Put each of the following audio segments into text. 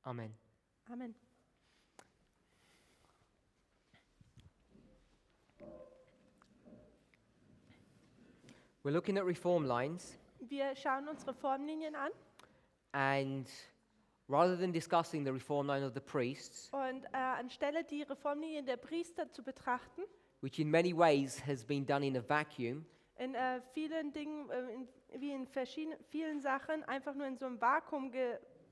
Amen. Amen. We're looking at reform lines, Wir schauen uns Reformlinien an and rather than discussing the reform line of the priests, und anstelle die Reformlinien der Priester zu betrachten, which in many ways has been done in a vacuum, in vielen Dingen, wie in vielen Sachen, einfach nur in so einem Vakuum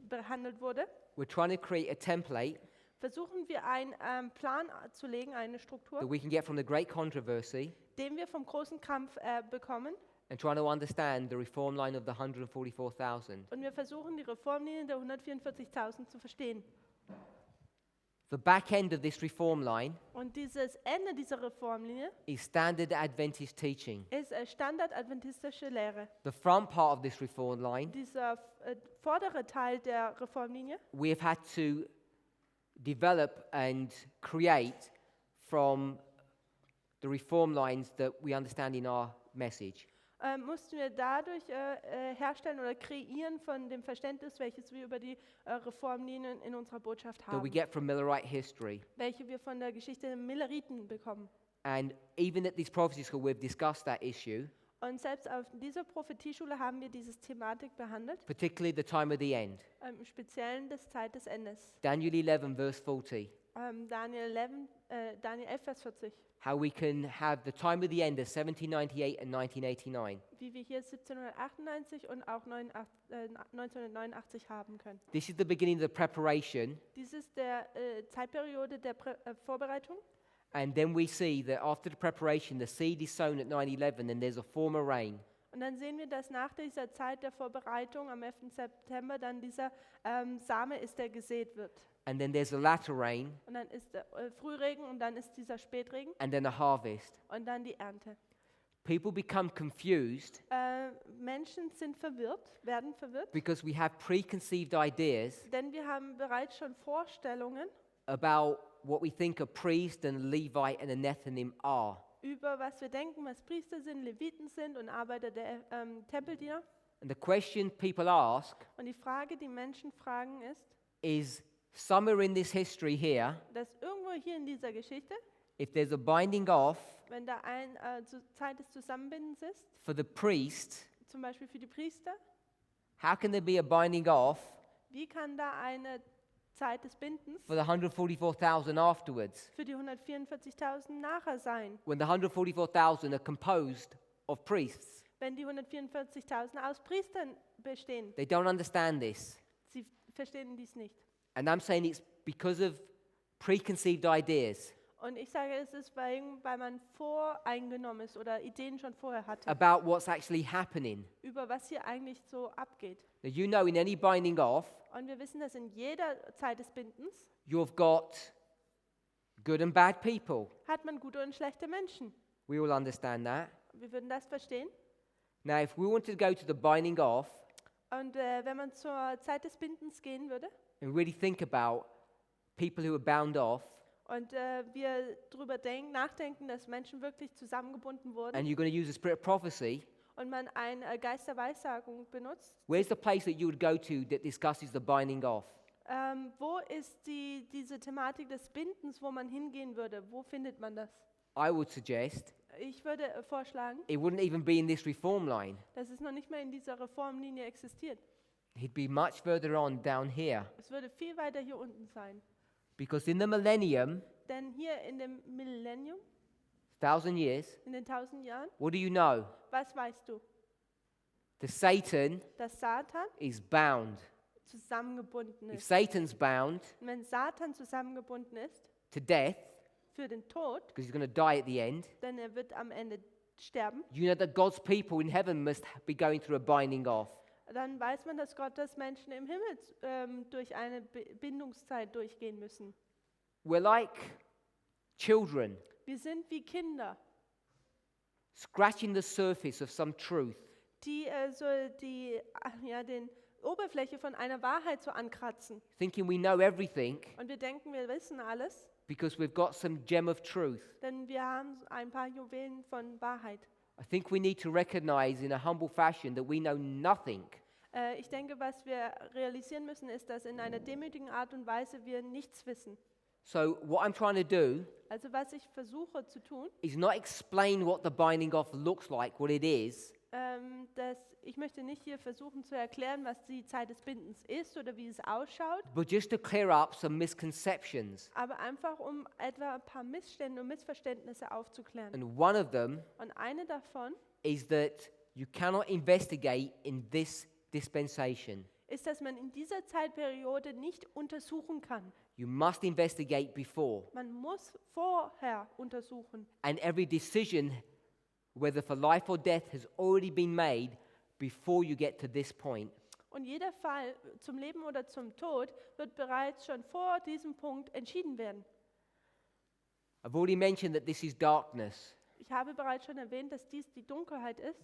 behandelt wurde, we're trying to create a template versuchen wir einen Plan zu legen, eine Struktur, that we can get from the great controversy den wir vom großen Kampf bekommen. and trying to understand the reform line of the 144,000. Und wir versuchen, die Reformlinien der 144.000 zu verstehen. The back end of this reform line Und dieses Ende dieser Reformlinie is standard Adventist teaching. ist standardadventistische Lehre. The front part of this reform line, Dieser vordere Teil der Reformlinie, we have had to develop and create from the reform lines that we understand in our message. mussten wir dadurch herstellen oder kreieren von dem Verständnis, welches wir über die Reformlinien in unserer Botschaft That we haben, get from Millerite history. welche wir von der Geschichte der Milleriten bekommen. And even at this prophecy school, we've discussed that issue, Und selbst auf dieser Prophetieschule haben wir diese Thematik behandelt, particularly the time of the end. im Speziellen des Zeit des Endes. Daniel 11, verse 40. Daniel 11, Vers 40. How we can have the time of the end of 1798 and 1989. Wie wir hier 1798 und auch 1989 haben können. This is the beginning of the preparation, Dies ist der Zeitperiode der Vorbereitung. and then we see that after the preparation, the seed is sown at 9/11, and there's a former rain. Und dann sehen wir, dass nach dieser Zeit der Vorbereitung am 11. September dann dieser Same ist, der gesät wird. And then there's a latter rain, Und dann ist der Frühregen und dann ist dieser Spätregen and then a harvest. und dann die Ernte. People become confused Menschen sind verwirrt, werden verwirrt, because we have preconceived ideas denn wir haben bereits schon Vorstellungen about what we think a priest and a Levite and a Nethinim are. über was wir denken, was Priester sind, Leviten sind und Arbeiter der Tempeldiener. And the question people ask Und die Frage, die Menschen fragen, is, somewhere in this history here, dass irgendwo hier in dieser Geschichte, if there's a binding off wenn da Zeit des Zusammenbindens ist, for the priest, zum Beispiel für die Priester, how can there be a binding off wie kann da eine Zeit des Bindens for the 144,000 afterwards, für die 144.000 nachher sein, when the 144,000 are composed of priests? wenn die 144.000 aus Priestern bestehen? They don't understand this. Sie verstehen dies nicht. And I'm saying it's because of preconceived ideas Und ich sage, es ist, weil man voreingenommen ist oder Ideen schon vorher hatte, about what's actually happening. über was hier eigentlich so abgeht. Now, you know, in any binding off, Und wir wissen, dass in jeder Zeit des Bindens you've got good and bad people. hat man gute und schlechte Menschen. We all understand that. Wir würden das verstehen. Now, if we wanted to go to the binding off Und wenn man zur Zeit des Bindens gehen würde and really think about people who are bound off, und wir darüber nachdenken, dass Menschen wirklich zusammengebunden wurden and you're going to use the spirit of prophecy, und man einen Geist der Weissagung benutzt, where's the place that you would go to that discusses the binding off? wo ist diese Thematik des Bindens, wo man hingehen würde? Wo findet man das? I would suggest Ich würde vorschlagen, it wouldn't even be in this reform line. dass es noch nicht mehr in dieser Reformlinie existiert. He'd be much further on down here. Es würde viel weiter hier unten sein. Because in the millennium, Denn hier in dem Millennium, 1,000 years, in den 1000 Jahren, what do you know? was weißt du? The Satan Dass Satan is bound. zusammengebunden If ist. Satan's bound Und wenn Satan zusammengebunden ist to death, für den Tod, because he's going to die at the end, denn er wird am Ende sterben, you know that God's people in heaven must be going through a binding off. dann weiß man, dass Gottes Menschen im Himmel durch eine Bindungszeit durchgehen müssen. We're like children Wir sind wie Kinder, scratching the surface of some truth, die den Oberfläche von einer Wahrheit so ankratzen. thinking we know everything Und wir denken, wir wissen alles, because we've got some gem of truth. denn wir haben ein paar Juwelen von Wahrheit. I think we need to recognize in a humble fashion that we know nothing Ich denke, was wir realisieren müssen, ist, dass in einer demütigen Art und Weise wir nichts wissen. So what I'm trying to do Also was ich versuche zu tun, is not explain what the binding off looks like, what it is, ich möchte nicht hier versuchen zu erklären, was die Zeit des Bindens ist oder wie es ausschaut, but just to clear up some misconceptions. aber einfach um etwa ein paar Missstände und Missverständnisse aufzuklären. And one of them Und eine davon is that you cannot investigate in this dispensation. ist, dass man in dieser Zeitperiode nicht untersuchen kann. You must investigate before. Man muss vorher untersuchen. And every decision, whether for life or death, has already been made before you get to this point. Und jeder Fall zum Leben oder zum Tod wird bereits schon vor diesem Punkt entschieden werden. I've already mentioned that this is darkness. Ich habe bereits schon erwähnt, dass dies die Dunkelheit ist.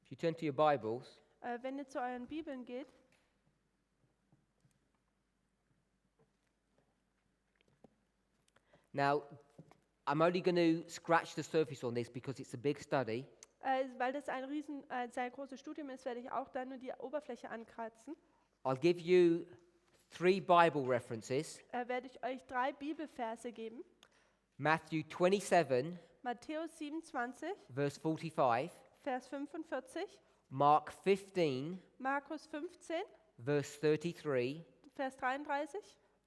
If you turn to your Bibles, Wenn ihr zu euren Bibeln geht, now I'm only going to scratch the surface on this because it's a big study. weil das ein sehr großes Studium ist, werde ich auch da nur die Oberfläche ankratzen. I'll give you 3 Bible references. Werde ich euch 3 Bibelverse geben. Matthew 27, Matthäus 27, verse 45. Vers 45, Mark 15, Markus 15, verse 33. Vers 33,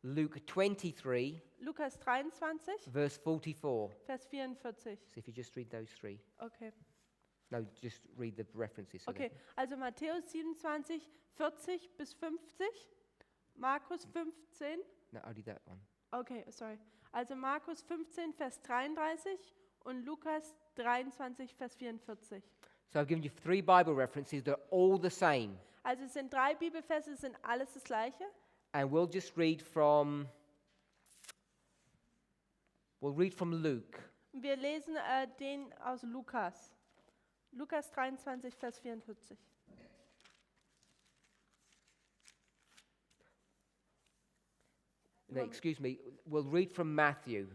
Luke 23, Lukas 23, verse 44. Vers 44. So if you just read those 3. Okay. No, just read the references. So Okay, also Matthäus 27, 40 bis 50, Markus 15, No, only that one. okay, sorry. Also Markus 15, Vers 33 und Lukas 23, Vers 44. So I've given you 3 Bible references. They're all the same. Also es sind 3 Bibelverse, es sind alles das Gleiche. And we'll read from Luke. Wir lesen den aus Lukas. Lukas 23, Vers 44. No, excuse me. We'll read from Matthew.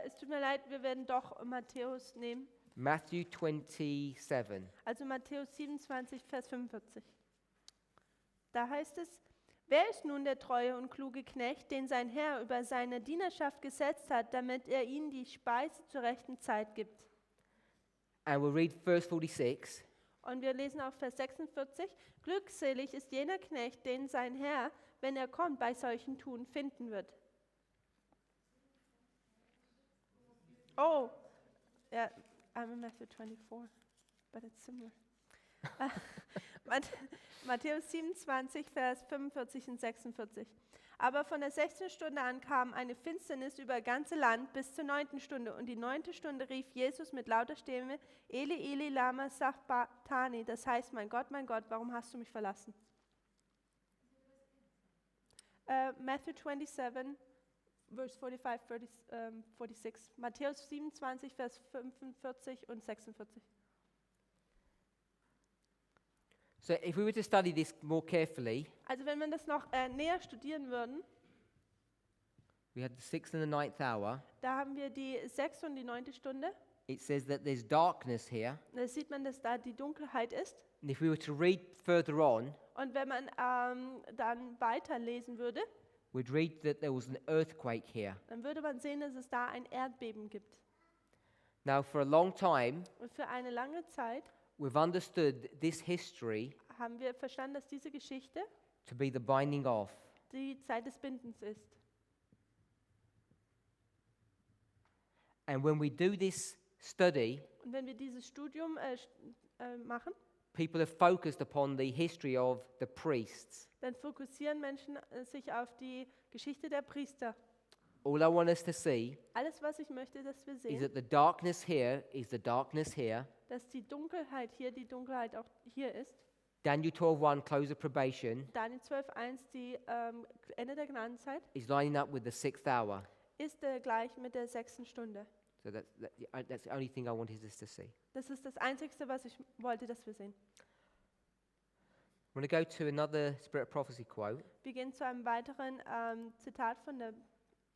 Es tut mir leid, wir werden doch Matthäus nehmen. Matthew 27. Also Matthäus 27, Vers 45. Da heißt es, wer ist nun der treue und kluge Knecht, den sein Herr über seine Dienerschaft gesetzt hat, damit er ihnen die Speise zur rechten Zeit gibt? And we'll read verse 46. Und wir lesen auch Vers 46. Glückselig ist jener Knecht, den sein Herr, wenn er kommt, bei solchen Tun finden wird. Oh, ja, I'm in Matthew 24, but it's similar. Matthäus 27, Vers 45 und 46. Aber von der 16. Stunde an kam eine Finsternis über das ganze Land bis zur 9. Stunde. Und die 9. Stunde rief Jesus mit lauter Stimme, Eli, Eli, lama sabachthani. Das heißt, mein Gott, warum hast du mich verlassen? Matthew 27, Vers 45, 46. Matthäus 27, Vers 45 und 46. So if we were to study this more carefully, Also wenn wir das noch näher studieren würden, we had the 6th and the 9th hour. da haben wir die 6. und die 9. Stunde. It says that there's darkness here. Da sieht man, dass da die Dunkelheit ist. And if we were to read further on, Und wenn man dann weiterlesen würde, we'd read that there was an earthquake here. dann würde man sehen, dass es da ein Erdbeben gibt. Now, for a long time, Und für eine lange Zeit we've understood this history haben wir verstanden, dass diese Geschichte to be the binding of. die Zeit des Bindens ist. And when we do this study, Und wenn wir dieses Studium machen, people are focused upon the history of the priests. dann fokussieren Menschen sich auf die Geschichte der Priester. All I want us to see Alles, was ich möchte, dass wir is sehen, that the darkness here is the darkness here. dass die Dunkelheit hier, die Dunkelheit auch hier ist. Daniel 12:1, close of probation, Daniel 12,1, die Ende der Gnadenzeit, is lining up with the 6th hour. ist gleich mit der 6. Stunde. So that's the only thing I wanted us to see. Das ist das Einzige, was ich wollte, dass wir sehen. I'm going to go to another Spirit of Prophecy quote. Wir gehen zu einem weiteren Zitat von der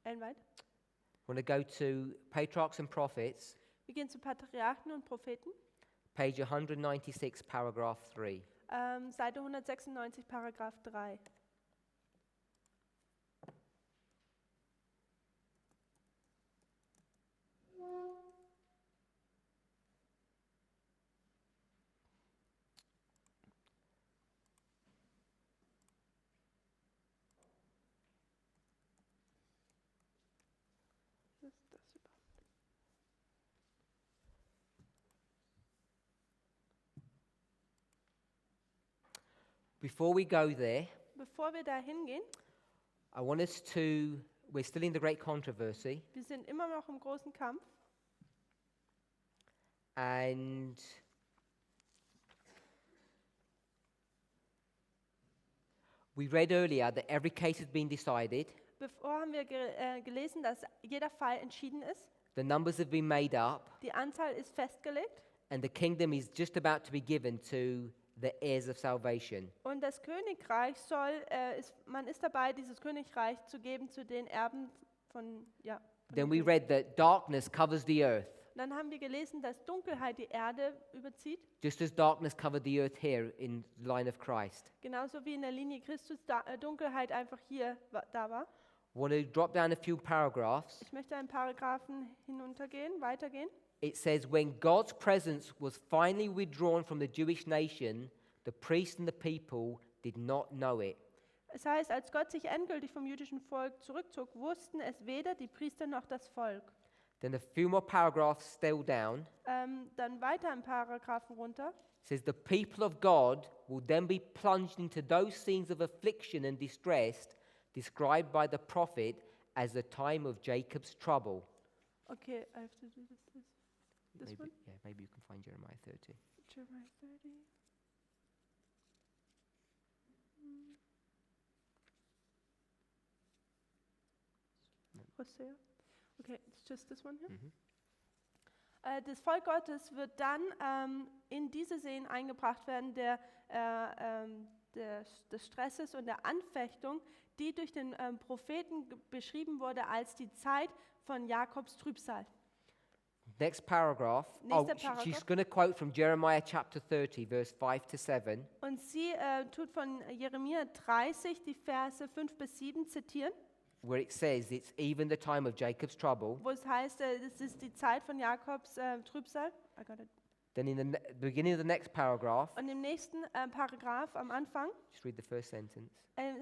Ellen White. I want to go to Patriarchs and Prophets, Wir gehen zu Patriarchen und Propheten, Page 196, paragraph 3. Seite 196, Paragraph 3. Was ist das überhaupt? Before we go there, Bevor wir da hingehen, I want us to, we're still in the great controversy, wir sind immer noch im großen Kampf. and we read earlier that every case has been decided, Bevor haben wir gelesen, dass jeder Fall entschieden ist. the numbers have been made up, Die Anzahl ist festgelegt and the kingdom is just about to be given to the heirs of salvation. und das Königreich man ist dabei, dieses Königreich zu geben zu den Erben von, ja. Von Then dem we König. read that darkness covers the earth, Dann haben wir gelesen, dass Dunkelheit die Erde überzieht, just as darkness covered the earth here in the line of Christ. genauso wie in der Linie Christus Dunkelheit einfach hier da war. I want to drop down a few paragraphs. Ich möchte einen Paragraphen weitergehen. It says, when God's presence was finally withdrawn from the Jewish nation, the priests and the people did not know it. Es heißt, als Gott sich endgültig vom jüdischen Volk zurückzog, wussten es weder die Priester noch das Volk. Then a few more paragraphs still down. Dann weiter im Paragraphen runter. It says, the people of God will then be plunged into those scenes of affliction and distress described by the prophet as the time of Jacob's trouble. Okay, I have to do this Maybe, one? yeah, maybe you can find Jeremiah 30. Jeremiah 30. Hosea. Okay, it's just this one here. Das Volk Gottes wird dann in diese Szenen eingebracht werden, des Stresses und der Anfechtung, die durch den Propheten beschrieben wurde als die Zeit von Jakobs Trübsal. Next paragraph. Nächster She's Paragraph. going to quote from Jeremiah chapter 30, verse 5 to 7. Und sie tut von Jeremia 30 die Verse 5 bis 7 zitieren, Where it says it's even the time of Jacob's trouble. wo es heißt, das ist die Zeit von Jakobs Trübsal. I got it. Then in the beginning of the next paragraph, Und im nächsten Paragraph am Anfang just read the first sentence.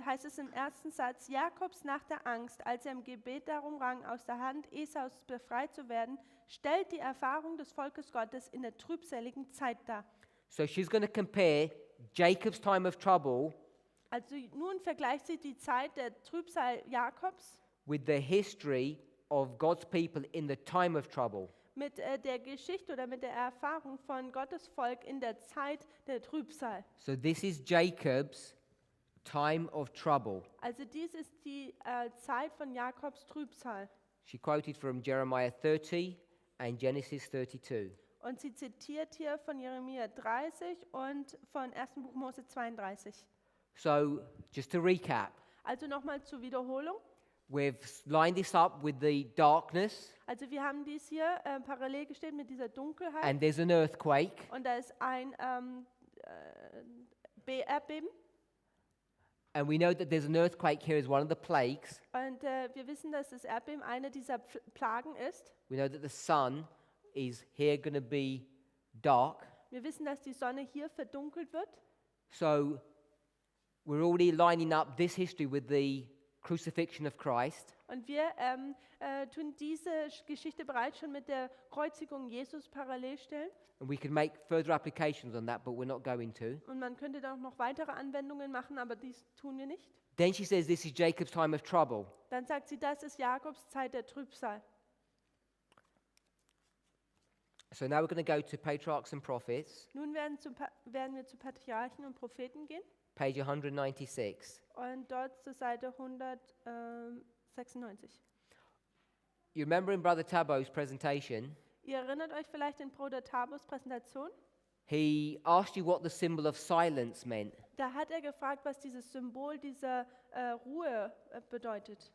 heißt es im ersten Satz, Jakobs nach der Angst, als er im Gebet darum rang, aus der Hand Esaus befreit zu werden, stellt die Erfahrung des Volkes Gottes in der trübseligen Zeit dar. So she's going to compare Jacob's time of trouble Also nun vergleicht sie die Zeit der Trübsal Jakobs with the history of God's people in the time of trouble. mit der Geschichte oder mit der Erfahrung von Gottes Volk in der Zeit der Trübsal. So this is Jacob's time of trouble. Also dies ist die Zeit von Jakobs Trübsal. She quoted from Jeremiah 30 and Genesis 32. Und sie zitiert hier von Jeremia 30 und von 1. Buch Mose 32. So just to recap, Also nochmal zur Wiederholung. we've lined this up with the darkness, Also wir haben dies hier parallel gestellt mit dieser Dunkelheit. and there's an earthquake, Und da ist ein Erdbeben. and we know that there's an earthquake here as one of the plagues. Und wir wissen, dass das Erdbeben eine dieser Plagen ist. We know that the sun is here going to be dark. Wir wissen, dass die Sonne hier verdunkelt wird. So we're already lining up this history with the crucifixion of Christ. Und wir tun diese Geschichte bereits schon mit der Kreuzigung Jesus parallel stellen. And we can make further applications on that, but we're not going to. Und man könnte da noch weitere Anwendungen machen, aber dies tun wir nicht. Then she says this is Jacob's time of trouble. Dann sagt sie, das ist Jakobs Zeit der Trübsal. So now we're going to go to patriarchs and prophets, Nun werden wir zu Patriarchen und Propheten gehen page 196. und dort zur Seite 196. You remember in Brother Tabo's presentation, Ihr erinnert euch vielleicht in Bruder Tabos Präsentation? he asked you what the symbol of silence meant. Da hat er gefragt, was dieses Symbol dieser Ruhe bedeutet.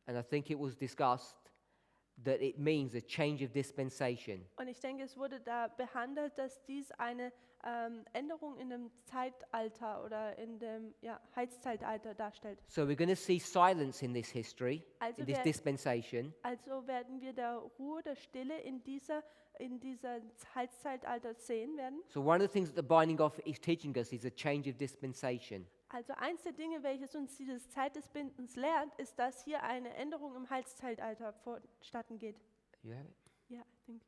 And I think it was discussed that it means a change of dispensation. Und ich denke, es wurde da behandelt, dass dies eine Änderung in dem Zeitalter oder in dem Heilszeitalter darstellt. So we're going to see silence in this history, Also, in this dispensation. Also werden wir der Ruhe, der Stille in dieser Heilszeitalter sehen werden. So one of the things that the binding off is teaching us is a change of dispensation. Also eins der Dinge, welches uns dieses Zeit des Bindens lehrt, ist, dass hier eine Änderung im Heilszeitalter vonstatten geht. You have it? Ja, ich denke.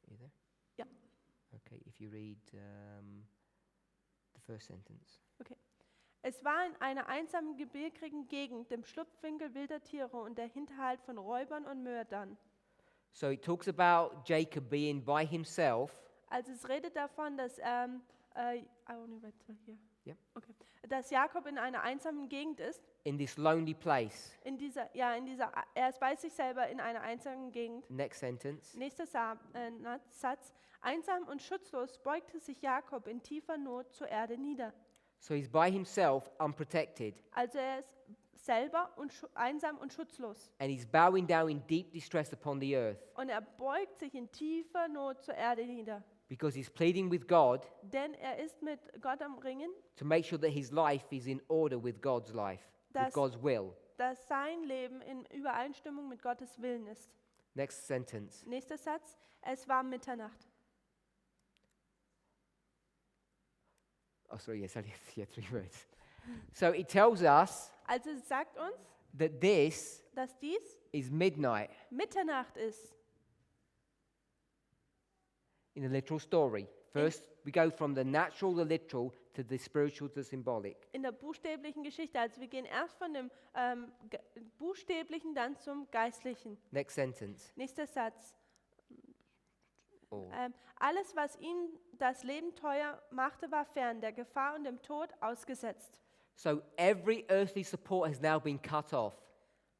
You there? Ja. Okay, if you read the first sentence. Okay. Es war in einer einsamen, gebirgigen Gegend, dem Schlupfwinkel wilder Tiere und der Hinterhalt von Räubern und Mördern. So it talks about Jacob being by himself. Also es redet davon, dass I only read to here. Yep. Okay. Dass Jakob in einer einsamen Gegend ist. In this lonely place. Er ist bei sich selber in einer einsamen Gegend. Next sentence. Nächster Satz. Einsam und schutzlos beugte sich Jakob in tiefer Not zur Erde nieder. So he's by himself, unprotected. Also er ist selber einsam und schutzlos. And he's bowing down in deep distress upon the earth. Und er beugt sich in tiefer Not zur Erde nieder. Because he's pleading with God Denn er ist mit Gott am Ringen, to make sure that his life is in order with God's life, with God's will. dass sein Leben in Übereinstimmung mit Gottes Willen ist. Next sentence. Nächster Satz. Es war Mitternacht. Oh, sorry, yes, only 3 words. So it tells us Also es sagt uns, that this dass dies is midnight Mitternacht ist. in the literal story. First, we go from the natural, the literal, to the spiritual, the symbolic. In der buchstäblichen Geschichte. Also wir gehen erst von dem buchstäblichen, dann zum geistlichen. Next sentence. Nächster Satz. Oh. Alles, was ihm das Leben teuer machte, war fern, der Gefahr und dem Tod ausgesetzt. So every earthly support has now been cut off.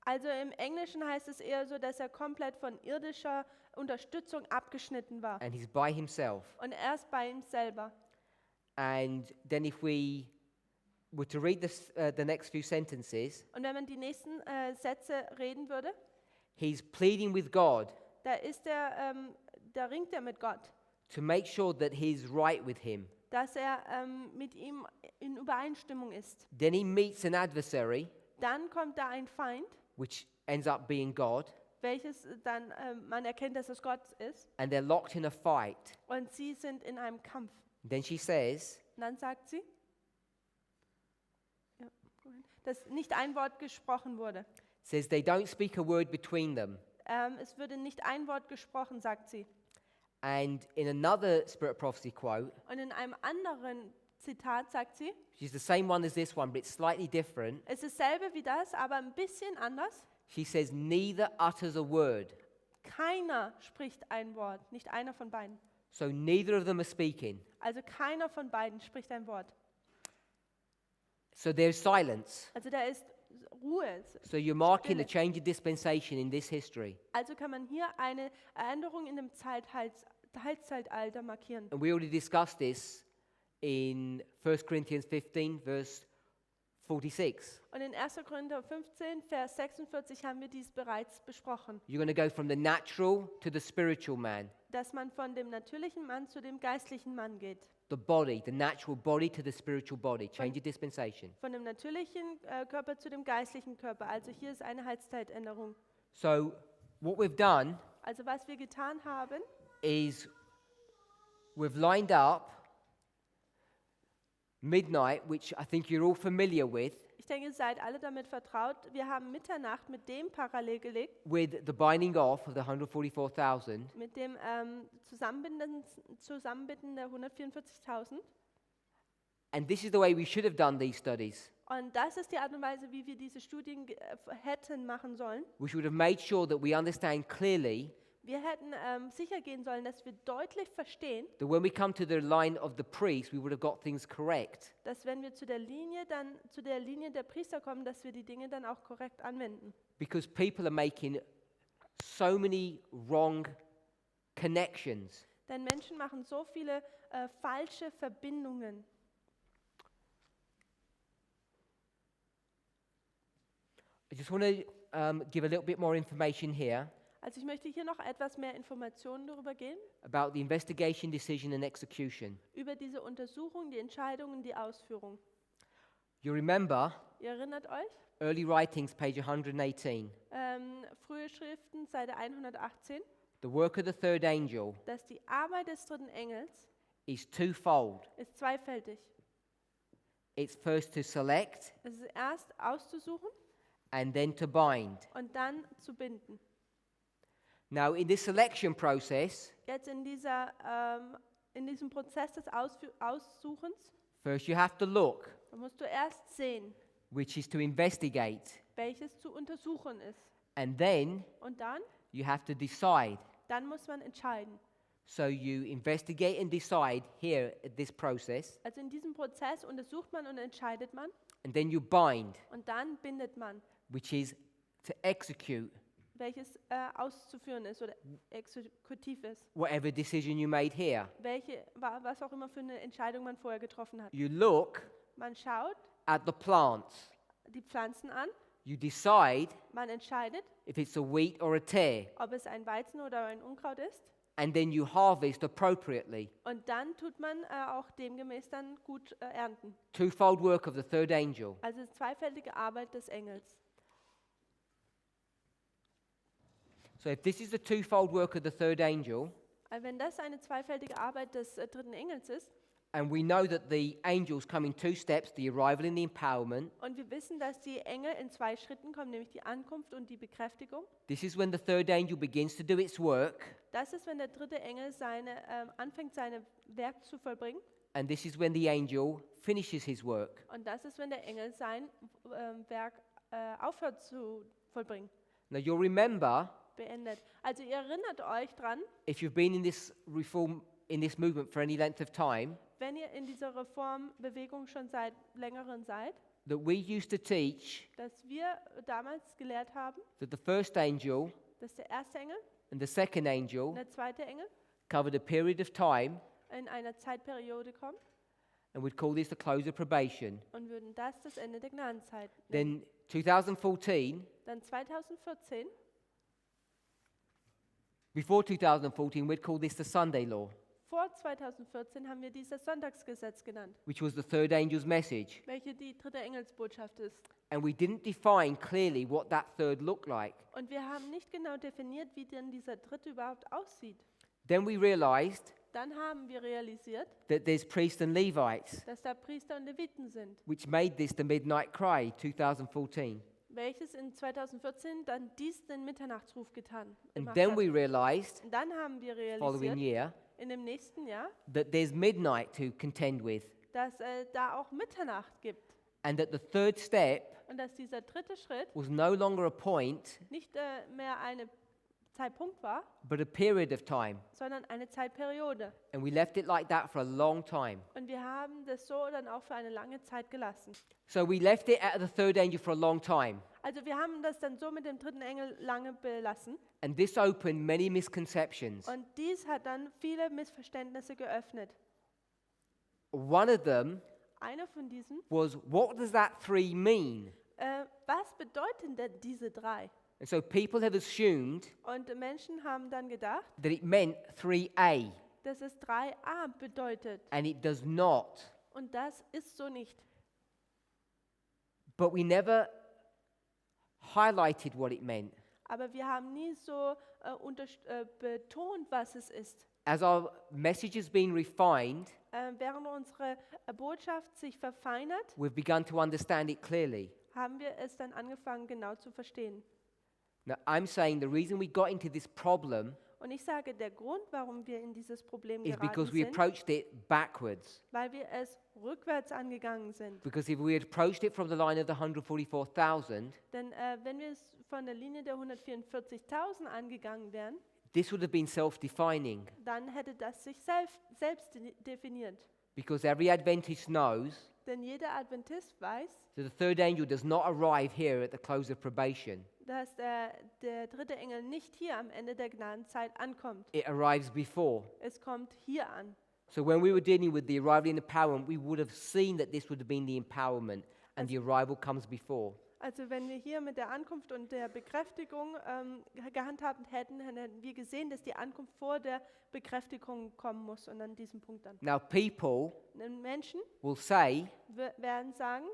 Also im Englischen heißt es eher so, dass er komplett von irdischer Unterstützung abgeschnitten war. And he's by himself. Und er ist bei ihm selber. And then if we were to read the next few sentences, Und wenn man die nächsten Sätze reden würde, he's pleading with God da ringt er mit Gott, to make sure that he's right with him. dass er mit ihm in Übereinstimmung ist. Then he meets an adversary, Dann kommt da ein Feind, which ends up being God, welches dann man erkennt, dass es Gott ist. and they're locked in a fight. Und sie sind in einem Kampf. Then she says, Und dann sagt sie, dass nicht ein Wort gesprochen wurde. says they don't speak a word between them. Es würde nicht ein Wort gesprochen, sagt sie. And in another Spirit of Prophecy quote, Und in einem anderen Zitat sagt sie, she's the same one as this one, but it's slightly different. es ist dasselbe wie das, aber ein bisschen anders. She says, neither utters a word. Keiner spricht ein Wort, nicht einer von beiden. So neither of them are speaking. Also keiner von beiden spricht ein Wort. So there's silence. Also da ist Ruhe. So you're marking a change of dispensation in this history. Also kann man hier eine Änderung in dem Heilszeitalter markieren. And we already discussed this in 1 Corinthians 15, verse 46. Und in 1. Korinther 15, Vers 46 haben wir dies bereits besprochen, You're going to go from the natural to the spiritual man. dass man von dem natürlichen Mann zu dem geistlichen Mann geht. The body, the natural body to the spiritual body. Change of dispensation. Von dem natürlichen Körper zu dem geistlichen Körper. Also hier ist eine Heilszeitänderung. So what we've done Also was wir getan haben, is we've lined up midnight, which I think you're all familiar with ich denke, ihr seid alle damit vertraut, wir haben Mitternacht mit dem parallel gelegt, the binding off of the 144,000. mit dem Zusammenbinden der 144.000. And this is the way we should have done these studies. Und das ist die Art und Weise, wie wir diese Studien hätten machen sollen. We should have made sure that we understand clearly Wir hätten sicher gehen sollen, dass wir deutlich verstehen, that when we come to the line of the priest, we would have got things correct. dass wenn wir zu der Linie der Priester kommen, dass wir die Dinge dann auch korrekt anwenden. Because people are making so many wrong connections. Denn Menschen machen so viele falsche Verbindungen. I just want to give a little bit more information here Also ich möchte hier noch etwas mehr Informationen darüber geben, about the investigation, decision, and execution. über diese Untersuchung, die Entscheidung und die Ausführung. You remember Ihr erinnert euch? early writings, page 118. Frühe Schriften, Seite 118, The work of the third angel dass die Arbeit des dritten Engels is twofold. ist zweifältig. It's first to select Es ist erst auszusuchen and then to bind. und dann zu binden. Now, in this selection process, Jetzt in diesem Prozess des Aussuchens, first you have to look, da musst du erst sehen, which is to investigate, welches zu untersuchen ist. and then Und dann you have to decide. muss man entscheiden. So you investigate and decide here at this process, Also in diesem Prozess untersucht man und entscheidet man and then you bind, und dann bindet man, which is to execute welches auszuführen ist oder exekutiv ist. whatever decision you made here. Was auch immer für eine Entscheidung man vorher getroffen hat. You look Man schaut at the plants. die Pflanzen an, You decide man entscheidet, if it's a wheat or a tare, ob es ein Weizen oder ein Unkraut ist. and then you harvest appropriately. Und dann tut man auch demgemäß dann gut ernten. Twofold work of the third angel. Also zweifältige Arbeit des Engels. So if this is the twofold work of the third angel, Wenn das eine zweifältige Arbeit des dritten Engels ist and we know that the angels come in two steps, the arrival and the empowerment, und wir wissen, dass die Engel in 2 Schritten kommen, nämlich die Ankunft und die Bekräftigung. this is when the third angel begins to do its work, Das ist, wenn der dritte Engel anfängt, sein Werk zu vollbringen. and this is when the angel finishes his work. Und das ist, wenn der Engel sein Werk aufhört zu vollbringen, Now you'll remember, beendet. Also ihr erinnert euch dran, if you've been in this movement for any length of time, wenn ihr in dieser Reformbewegung schon seit längerem seid, that we used to teach dass wir damals gelehrt haben, that the first angel dass der erste Engel and the second und angel der zweite Engel covered a period of time, in einer Zeitperiode kommen and we'd call this the close of probation. und würden das Ende der Gnadenzeit nennen. Then 2014, Dann 2014, before 2014, we'd call this the Sunday law, vor 2014 haben wir dieses Sonntagsgesetz genannt, which was the third angel's message. welche die dritte Engelsbotschaft ist. And we didn't define clearly what that third looked like. Und wir haben nicht genau definiert, wie denn dieser dritte überhaupt aussieht. Then we realized Dann haben wir realisiert, that there's priests and Levites, dass da Priester und Leviten sind, which made this the midnight cry 2014. welches in 2014 dann den Mitternachtsruf And gemacht then hat. we realized, Und dann haben wir following realisiert, year, in dem nächsten Jahr, that there's midnight to contend with, dass da auch Mitternacht gibt. and that the third step Und dass dieser dritte Schritt was no longer a point, nicht mehr ein Zeitpunkt war, but a period of time. sondern eine Zeitperiode. And we left it like that for a long time. Und wir haben das so dann auch für eine lange Zeit gelassen. So we left it at the third angel for a long time. Also wir haben das dann so mit dem dritten Engel lange belassen. And this opened many misconceptions. Und dies hat dann viele Missverständnisse geöffnet. One of them Einer von diesen, was, what does that three mean? was bedeuten denn diese 3? And so people have assumed Und Menschen haben dann gedacht, that it meant 3A, dass es 3a bedeutet. and it does not. Und das ist so nicht. But we never highlighted what it meant. Aber wir haben nie so betont, was es ist. As our message has been refined, Während unsere Botschaft sich verfeinert, we've begun to understand it clearly. haben wir es dann angefangen, genau zu verstehen. Now, I'm saying the reason we got into this problem Und ich sage, der Grund, warum wir in dieses Problem is geraten because we sind, approached it backwards. weil wir es rückwärts angegangen sind. Because if we had approached it from the line of the 144,000, Denn wenn wir es von der Linie der 144.000 angegangen wären, this would have been self-defining. dann hätte das sich selbst definiert. Because every Adventist knows Denn jeder Adventist weiß, that the third angel does not arrive here at the close of probation. dass der dritte Engel nicht hier am Ende der Gnadenzeit ankommt. It arrives before. Es kommt hier an. So when we were dealing with the arrival and empowerment, we would have seen that this would have been the empowerment and the arrival comes before. Also wenn wir hier mit der Ankunft und der Bekräftigung gehandhabt hätten, hätten wir gesehen, dass die Ankunft vor der Bekräftigung kommen muss und an diesem Punkt dann. Now, people Und Menschen will say, werden sagen,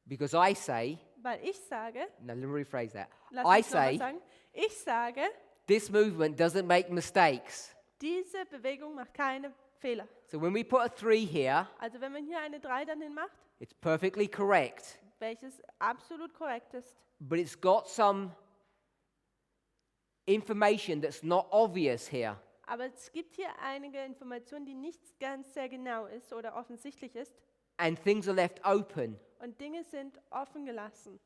because I say, weil ich sage, now let me rephrase that. lass I mich noch mal say, sagen, ich sage, this movement doesn't make mistakes. diese Bewegung macht keine Fehler. So when we put a 3 here, Also wenn man hier eine 3 dann hinmacht, it's perfectly correct, welches absolut korrekt ist, but it's got some information that's not obvious here. aber es gibt hier einige Informationen, die nicht ganz sehr genau ist oder offensichtlich ist And things are left open. und Dinge sind offen gelassen.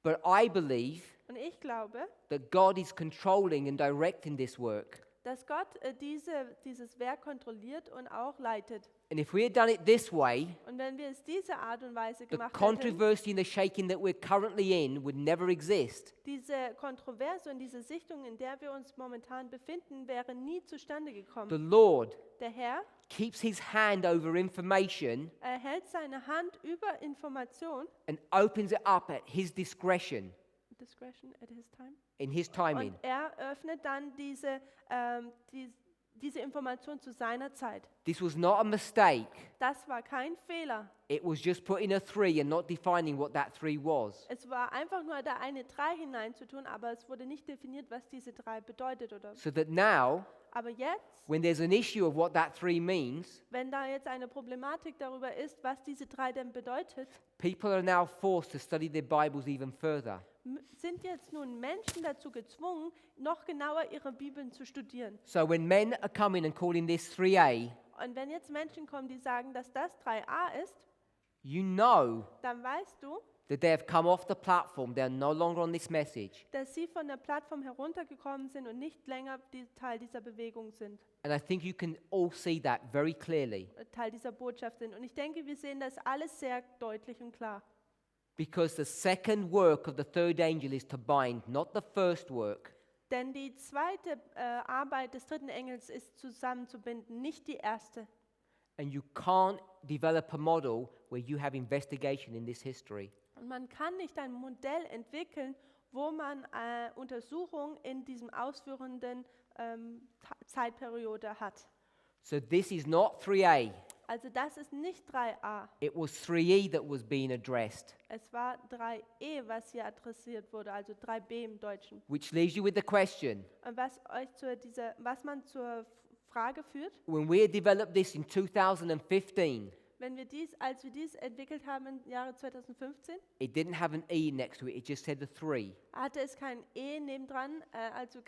But I believe Und ich glaube, that God is controlling and directing this work. dass Gott dieses Werk kontrolliert und auch leitet. And if we had done it this way, Und wenn wir es diese Art und Weise the gemacht hätten, controversy and the shaking that we're currently in would never exist. diese Kontroverse und diese Sichtung, in der wir uns momentan befinden, wäre nie zustande The gekommen. Lord Der Herr keeps his hand over information hält seine Hand über Information, and opens it up at his discretion, discretion at his time, in his timing. und er öffnet dann diese Information zu seiner Zeit. This was not a mistake. Das war kein Fehler. It was just putting a 3 and not defining what that 3 was. Es war einfach nur da eine 3 hineinzutun, aber es wurde nicht definiert, was diese 3 bedeutet. So that now, Aber jetzt, when there's an issue of what that 3 means, wenn da jetzt eine Problematik darüber ist, was diese 3 denn bedeutet, people are now forced to study their Bibles even further. sind jetzt nun Menschen dazu gezwungen, noch genauer ihre Bibeln zu studieren. So when men are coming and calling this 3a, Und wenn jetzt Menschen kommen, die sagen, dass das 3a ist, you know dann weißt du, that they have come off the platform. They're no longer on this message. dass sie von der Plattform heruntergekommen sind und nicht länger Teil dieser Bewegung sind, And I think you can all see that very clearly. Teil dieser Botschaft sind. Und ich denke, wir sehen das alles sehr deutlich und klar. Because the second work of the third angel is to bind, not the first work. Denn die zweite Arbeit des dritten Engels ist zusammenzubinden, nicht die erste. And you can't develop a model where you have investigation in this history. Und man kann nicht ein Modell entwickeln, wo man Untersuchung in diesem ausführenden Zeitperiode hat. So this is not 3a. Also das ist nicht 3a. It was 3e that was being addressed, Es war 3e, was hier adressiert wurde, also 3b im Deutschen. which leaves you with the question, Und was man zur Frage führt, when we developed this in 2015, als wir dies entwickelt haben im Jahre 2015, it didn't have an e next to it, it just said the 3, hatte es kein e nebendran, also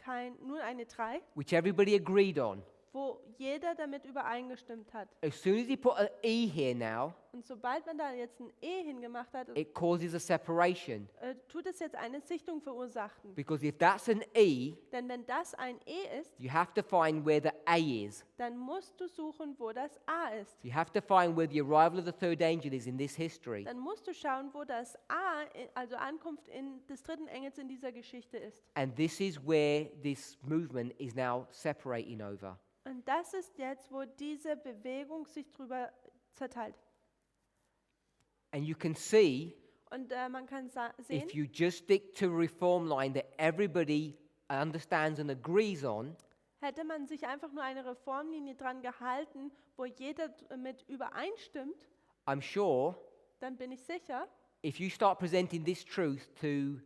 nur eine 3, which everybody agreed on. wo jeder damit übereingestimmt hat. As soon as you put an e here now, Und sobald man da jetzt ein e hingemacht hat, it causes a separation. tut es jetzt eine Sichtung verursachen. Because if that's an e, Denn wenn das ein e ist, you have to find where the a is. dann musst du suchen, wo das a ist. You have to find where the arrival of the third angel is in this history. Dann musst du schauen, wo das a, also Ankunft des dritten Engels in dieser Geschichte ist. And this is where this movement is now separating over. Und das ist jetzt, wo diese Bewegung sich drüber zerteilt. And you can see, Und man kann sehen, if you just stick to a reform line that everybody understands and agrees on, hätte man sich einfach nur eine Reformlinie dran gehalten, wo jeder mit übereinstimmt, I'm sure dann bin ich sicher, if you start presenting this truth to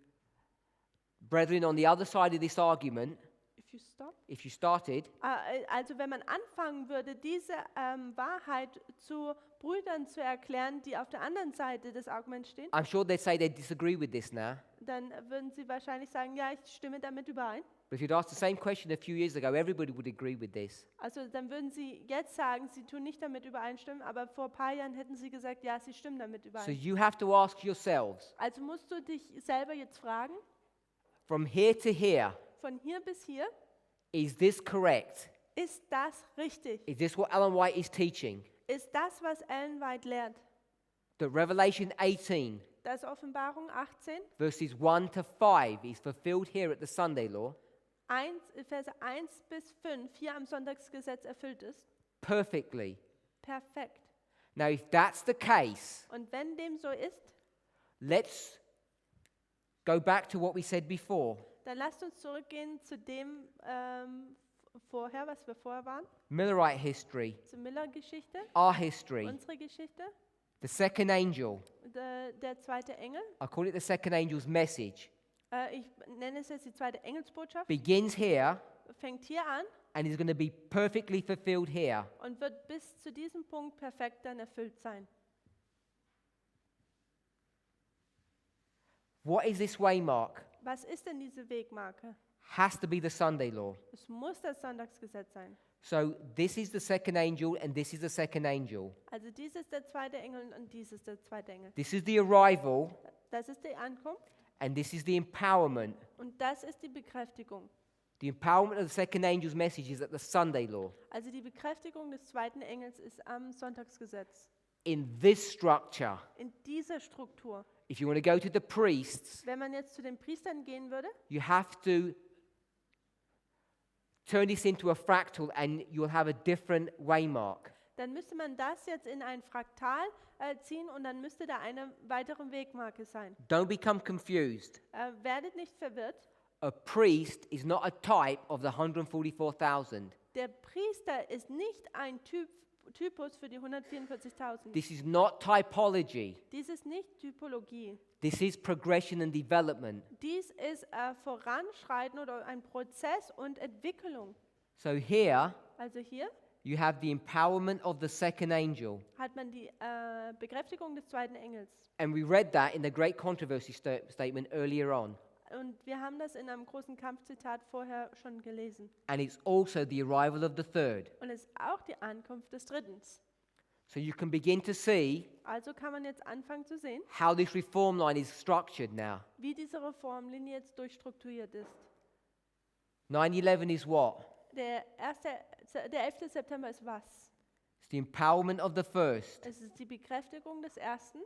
brethren on the other side of this argument, if you started, also wenn man anfangen würde, diese Wahrheit zu Brüdern zu erklären, die auf der anderen Seite des Arguments stehen, I'm sure they'd say they disagree with this now. dann würden sie wahrscheinlich sagen, ja, ich stimme damit überein. But if you'd asked the same question a few years ago, everybody would agree with this. Also dann würden sie jetzt sagen, sie tun nicht damit übereinstimmen, aber vor ein paar Jahren hätten sie gesagt, ja, sie stimmen damit So überein. you have to ask yourselves, Also musst du dich selber jetzt fragen, from here to here, von hier bis hier, is this correct? ist das richtig? Is this what Ellen White is teaching? Ist das, was Ellen White lehrt? That Revelation 18, Dass Offenbarung 18, verses 1 to 5, is fulfilled here at the Sunday law Verse 1 bis 5 hier am Sonntagsgesetz erfüllt ist? perfectly. Perfekt. Now, if that's the case, Und wenn dem so ist, let's go back to what we said before. Dann lasst uns zurückgehen zu dem vorher, was wir vorher waren, Millerite history, zur Miller-Geschichte, our history, unsere Geschichte. the second angel. Der zweite Engel, I call it the second angel's message. ich nenne es jetzt die zweite Engelsbotschaft, Begins here fängt hier an and is going to be perfectly fulfilled here. und wird bis zu diesem Punkt perfekt dann erfüllt sein. What is this waymark? Was ist denn diese Wegmarke? Has to be the Sunday law. Es muss das Sonntagsgesetz sein. So this is the second angel and this is the second angel. Also dies ist der zweite Engel und dies ist der zweite Engel. This is the arrival Das ist die Ankunft and this is the empowerment. und das ist die Bekräftigung. The empowerment of the second angel's message is at the Sunday law. Also die Bekräftigung des zweiten Engels ist am Sonntagsgesetz. In this structure, In dieser Struktur. if you want to go to the priests, Wenn man jetzt zu den Priestern gehen würde, you have to turn this into a fractal and you'll have a different waymark. dann müsste man das jetzt in ein Fraktal ziehen und dann müsste da eine weitere Wegmarke sein. Don't become confused. Werdet nicht verwirrt. A priest is not a type of the 144,000. Der Priester ist nicht ein Typus für die 144.000. This is not typology. Dies ist nicht Typologie. This is progression and development. Dies ist Voranschreiten oder ein Prozess und Entwicklung. So here Also hier you have the empowerment of the second angel. hat man die Bekräftigung des zweiten Engels. And we read that in the great controversy statement earlier on. Und wir haben das in einem großen Kampfzitat vorher schon gelesen. And it's also the arrival of the third. Und es ist auch die Ankunft des dritten. So you can begin to see Also kann man jetzt anfangen zu sehen, how this reform line is structured now. wie diese Reformlinie jetzt durchstrukturiert ist. 9/11 is what? Der 11. September ist was? It's the empowerment of the first. Es ist die Bekräftigung des ersten.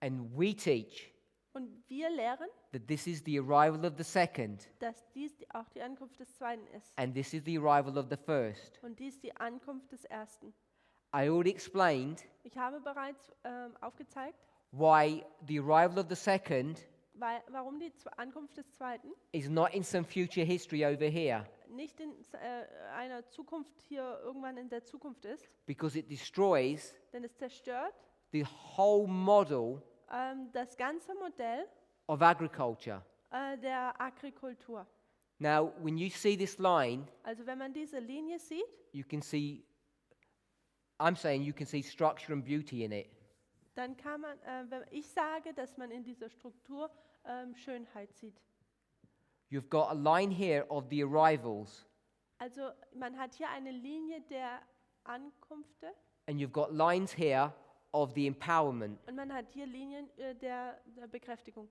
And we teach Und wir lehren, that this is the arrival of the second. dass dies auch die Ankunft des zweiten ist. And this is the arrival of the first. Und dies die Ankunft des ersten. I already explained Ich habe bereits aufgezeigt, why the arrival of the second warum die Ankunft des zweiten is not in some future history over here, nicht in einer Zukunft hier irgendwann in der Zukunft ist, because it destroys denn es zerstört the whole model das ganze Modell of agriculture. der Agrikultur. Now, when you see this line, Also wenn man diese Linie sieht, you can see, I'm saying you can see structure and beauty in it. dann kann man, ich sage, dass man in dieser Struktur Schönheit sieht. You've got a line here of the arrivals, Also man hat hier eine Linie der Ankünfte and you've got lines here of the empowerment. und man hat hier Linien der Bekräftigung.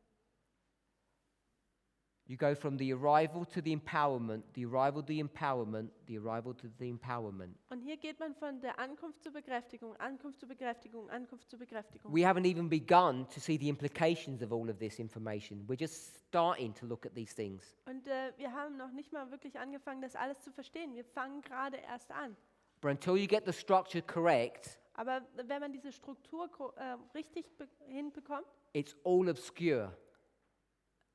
You go from the arrival to the empowerment, the arrival to the empowerment, the arrival to the empowerment. Und hier geht man von der Ankunft zur Bekräftigung, Ankunft zur Bekräftigung, Ankunft zur Bekräftigung. We haven't even begun to see the implications of all of this information. We're just starting to look at these things. Und wir haben noch nicht mal wirklich angefangen, das alles zu verstehen. Wir fangen gerade erst an. But until you get the structure correct, Aber wenn man diese Struktur richtig hinbekommt, it's all obscure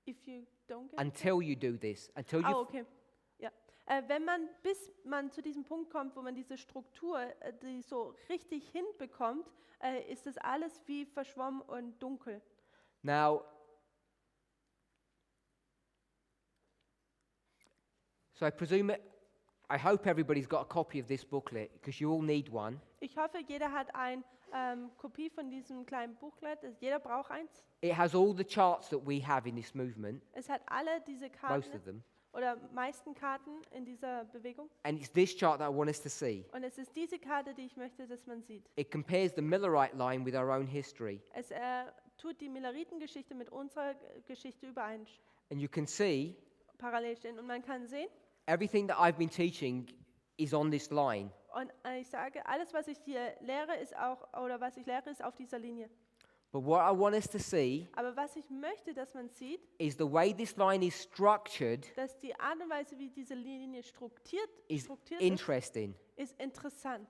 if you don't get until you do this. Until you okay. Ja. Bis man zu diesem Punkt kommt, wo man diese Struktur die so richtig hinbekommt, ist das alles wie verschwommen und dunkel. Now, so I hope everybody's got a copy of this booklet because you all need one. Ich hoffe, jeder hat eine Kopie von diesem kleinen Booklet. Jeder braucht eins. It has all the charts that we have in this movement, Es hat alle diese most Karten of them. oder meisten Karten in dieser Bewegung. And it's this chart that I want us to see. Und es ist diese Karte, die ich möchte, dass man sieht. It compares the Millerite line with our own history. Es tut die Milleritengeschichte mit unserer Geschichte überein And you can see parallel stehen. Und man kann sehen, everything that I've been teaching is on this line. und ich sage, alles, was ich hier lehre, ist auf dieser Linie. But what I want us to see Aber was ich möchte, dass man sieht, is the way this line is structured dass die Art und Weise, wie diese Linie strukturiert is ist, interesting. ist interessant.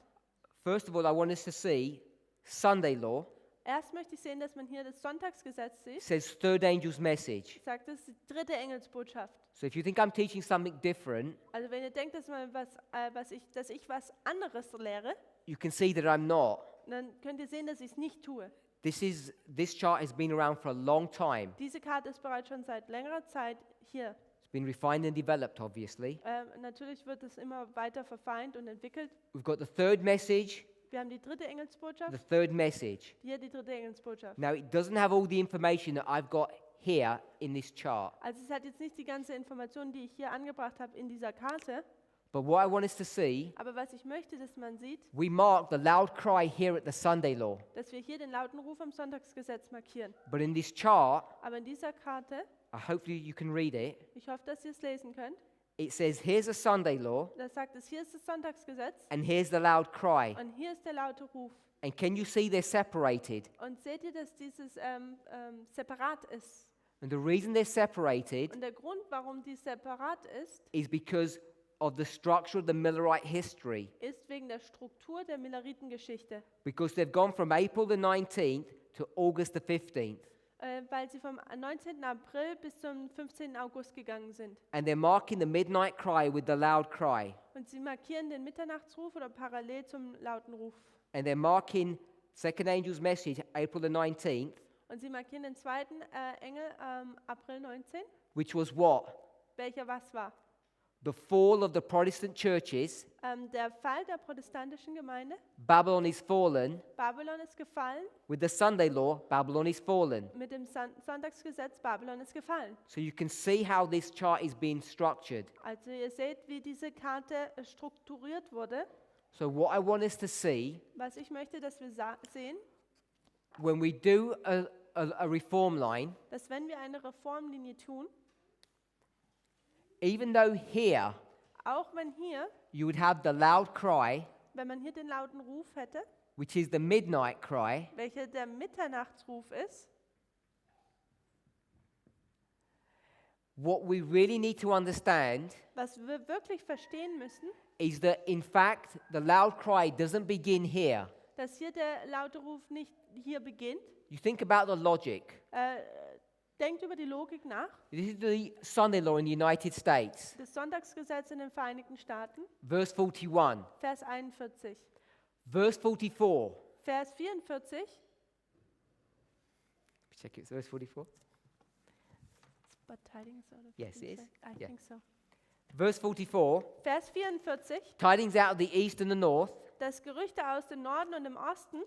First of all, I want us to see Sunday law, Erst möchte ich sehen, dass man hier das Sonntagsgesetz It sieht. says third angel's message. Sagt, das ist die dritte Engelsbotschaft. So if you think I'm teaching something different, Also wenn ihr denkt, dass ich was anderes lehre, you can see that I'm not. dann könnt ihr sehen, dass ich es nicht tue. This chart has been around for a long time. Diese Karte ist bereits schon seit längerer Zeit hier. It's been refined and developed, obviously. Natürlich wird es immer weiter verfeint und entwickelt. We've got the third message, Wir haben die dritte Engelsbotschaft, the third message. hier die dritte Engelsbotschaft. Now, it doesn't have all the information that I've got here in this chart. Also es hat jetzt nicht die ganze Information, die ich hier angebracht habe in dieser Karte, But what I want us to see, aber was ich möchte, dass man sieht, we mark the loud cry here at the Sunday law. dass wir hier den lauten Ruf am Sonntagsgesetz markieren. But in this chart, Aber in dieser Karte, hopefully you can read it, ich hoffe, dass ihr es lesen könnt, it says here's a Sunday law da sagt es, hier ist das Sonntagsgesetz and here's the loud cry. und hier ist der laute Ruf. And can you see they're separated? Und seht ihr, dass dieses separat ist? And the reason they're separated Und der Grund, warum dies separat is because of the structure of the Millerite history. ist wegen der Struktur der Milleritengeschichte. Because they've gone from April the 19th to August the 15th. Weil sie vom 19. April bis zum 15. August gegangen sind. And they're marking the midnight cry with the loud cry. Und sie markieren den Mitternachtsruf oder parallel zum lauten Ruf. And they're marking second angel's message, April the 19th, Und sie markieren den zweiten Engel April 19, which was what? welcher was war? The fall of the Protestant churches. Der Fall der protestantischen Gemeinde. Babylon is fallen. Babylon ist gefallen. With the Sunday law, Babylon is fallen. Mit dem Sonntagsgesetz Babylon ist gefallen. So you can see how this chart is being structured. Also ihr seht, wie diese Karte strukturiert wurde. So what I want us to see, Was ich möchte, dass wir sehen, when we do a reform line, dass wenn wir eine Reformlinie tun, even though here auch wenn hier, you would have the loud cry, wenn man hier den lauten Ruf hätte, which is the midnight cry, welcher der Mitternachtsruf ist, what we really need to understand was wir wirklich verstehen müssen, is that in fact the loud cry doesn't begin here. dass hier der laute Ruf nicht hier beginnt. You think about the logic. Denkt über die Logik nach. This is the Sunday law in the United States. Das Sonntagsgesetz in den Vereinigten Staaten, Verse 41. Vers 41. Verse 44. Vers 44. Check it. Verse 44. But tidings out of Yes, it is. I Yeah. think so. Verse 44. Vers 44. Tidings out of the east and the north. Das Gerüchte aus dem Norden und dem Osten.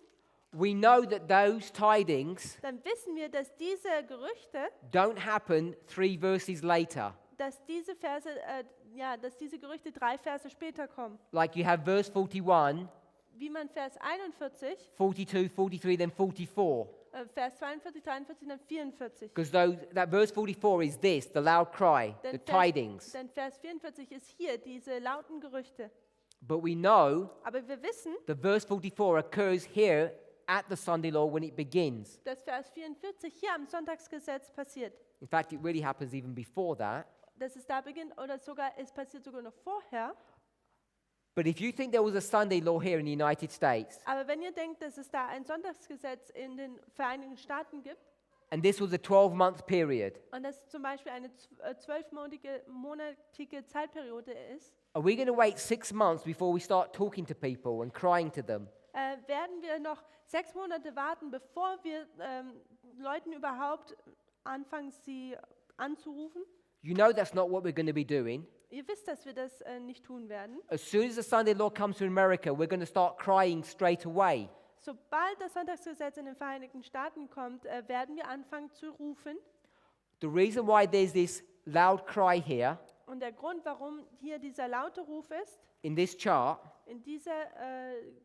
We know that those tidings Dann wissen wir, dass diese Gerüchte, don't happen 3 verses later. dass diese Verse, dass diese Gerüchte 3 Verse später kommen. Like you have verse 41, Wie man Vers 41, 42, 43, then 44. Vers 42, 43, dann 44. Because that verse 44 is this, the loud cry, the tidings. Denn Vers 44 ist hier diese lauten Gerüchte. But we know Aber wir wissen, the verse 44 occurs here at the Sunday law when it begins. dass Vers 44 hier am Sonntagsgesetz passiert. In fact, it really happens even before that. Dass es da beginnt oder sogar, es passiert sogar noch vorher. But if you think there was a Sunday law here in the United States, Aber wenn ihr denkt, dass es da ein Sonntagsgesetz in den Vereinigten Staaten gibt and this was a 12-month period, und das zum Beispiel eine 12-monatige Zeitperiode ist, are we going to wait 6 months before we start talking to people and crying to them? werden wir noch 6 Monate warten, bevor wir Leuten überhaupt anfangen, sie anzurufen? You know that's not what we're going to be doing. Ihr wisst, dass wir das nicht tun werden. As soon as the Sunday law comes to America, we're going to start crying straight away. Sobald das Sonntagsgesetz in den Vereinigten Staaten kommt, werden wir anfangen zu rufen. The reason why there's this loud cry here Und der Grund, warum hier dieser laute Ruf ist, in this chart, in dieser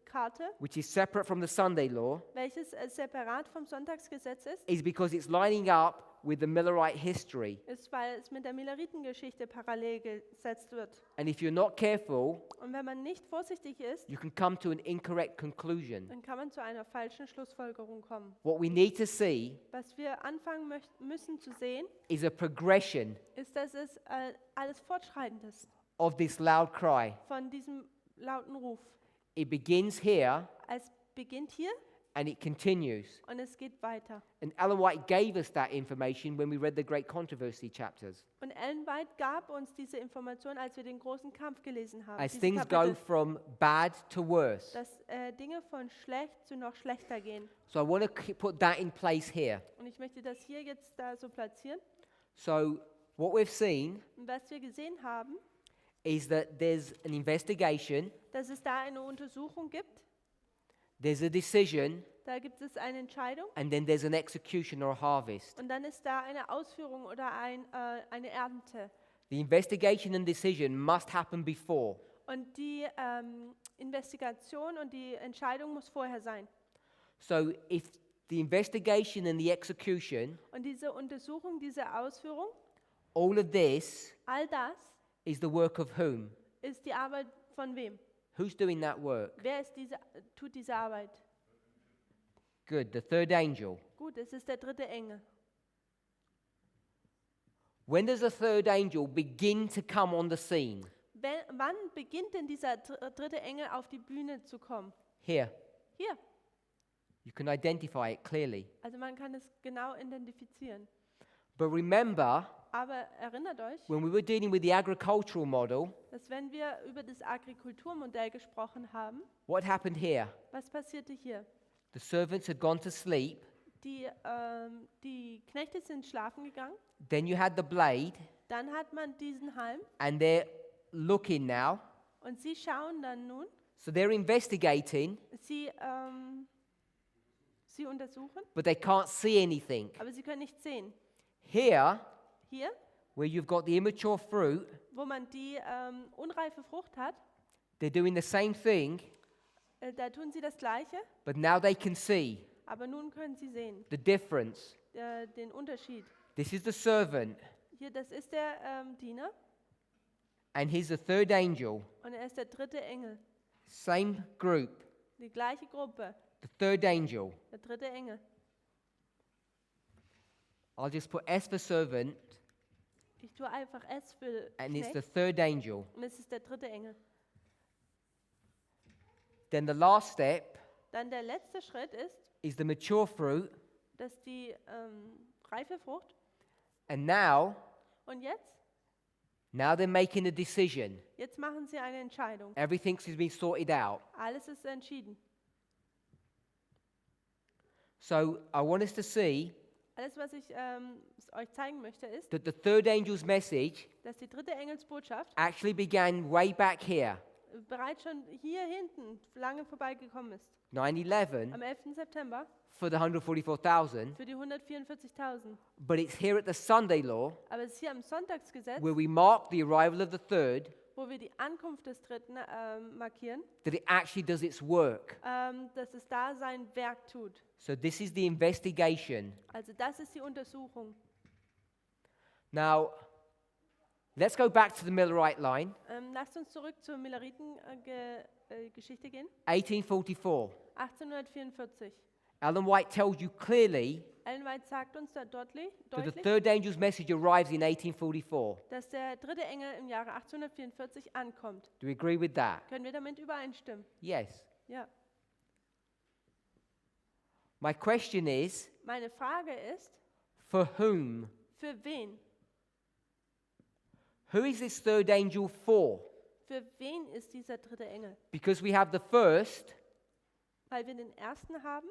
Karte, which is separate from the Sunday law, welches separat vom Sonntagsgesetz is because it's lining up with the Millerite history. ist, weil es mit der Milleritengeschichte parallel gesetzt wird. And if you're not careful, Und wenn man nicht vorsichtig ist, you can come to an incorrect conclusion. dann kann man zu einer falschen Schlussfolgerung kommen. What we need to see Was wir anfangen müssen zu sehen, is a progression ist, dass es alles fortschreitend ist of this loud cry. von diesem lauten Ruf. It begins here Es beginnt hier And it continues. und es geht weiter. And Ellen White gave us that information when we read the Great Controversy chapters. Und Ellen White gab uns diese Information, als wir den großen Kampf gelesen haben. As Dieses things go Kapitel, from bad to worse. dass Dinge von schlecht zu noch schlechter gehen. So I want to put that in place here. Und ich möchte das hier jetzt da so platzieren. So what we've seen Und was wir gesehen haben, is that there's an investigation, dass es da eine Untersuchung gibt, there's a decision, da gibt es eine Entscheidung and then there's an execution or a harvest. und dann ist da eine Ausführung oder eine Ernte. The investigation and decision must happen before. Und die Investigation und die Entscheidung muss vorher sein. So if the investigation and the execution, Und diese Untersuchung, diese Ausführung, all of this all das is the work of whom? ist die Arbeit von wem? Who's doing that work? Wer tut diese Arbeit? Good, the third angel. Gut, es ist der dritte Engel. When does the third angel begin to come on the scene? Wann beginnt denn dieser dritte Engel auf die Bühne zu kommen? Here. Hier. You can identify it clearly. Also man kann es genau identifizieren. But remember, Aber erinnert euch, when we were dealing with the agricultural model, dass wenn wir über das Agrikulturmodell gesprochen haben, what happened here? was passierte hier? The servants had gone to sleep. Die Knechte sind schlafen gegangen. Then you had the blade, Dann hat man diesen Halm and they're looking now. und sie schauen dann nun, So they're investigating, sie untersuchen, but they can't see anything. aber sie können nichts sehen. Here, Hier, where you've got the immature fruit, wo man die unreife Frucht hat, they're doing the same thing, da tun sie das Gleiche, but now they can see aber nun können sie sehen the difference. den Unterschied. This is the servant, Hier, das ist der Diener and he's the third angel. und er ist der dritte Engel. Same group, Die gleiche Gruppe, the third angel. der dritte Engel. I'll just put S for servant, Ich tue einfach S für and it's the Knecht third angel. und es ist der dritte Engel. Then the last step Dann der letzte Schritt is the mature fruit, dass die reife Frucht. and now Und jetzt? they're making a decision. Jetzt machen sie eine Entscheidung. Everything's been sorted out. Alles ist entschieden. So I want us to see Alles, was ich euch zeigen möchte, ist, that the third angel's message dass die dritte Engelsbotschaft actually began way back here, bereits schon hier hinten lange vorbeigekommen ist. 9/11, Am 11. September for the 144,000, für die 144.000. but it's here at the Sunday law Aber es ist hier am Sonntagsgesetz, where we mark the arrival of the third, wo wir die Ankunft des Dritten markieren, that it actually does its work. dass es da sein Werk tut. So this is the investigation. Also das ist die Untersuchung. Now, let's go back to the Millerite line, Lasst uns zurück zur Milleriten-Geschichte gehen. 1844. 1844. Ellen White tells you clearly Ellen White sagt uns da deutlich, that the third angel's message arrives in 1844. dass der dritte Engel im Jahre 1844 ankommt. Do we agree with that? Können wir damit übereinstimmen? Yes. Ja. My question is, Meine Frage ist, for whom? für wen? Who is this third angel for? Für wen ist dieser dritte Engel? Because we have the first Weil wir den ersten haben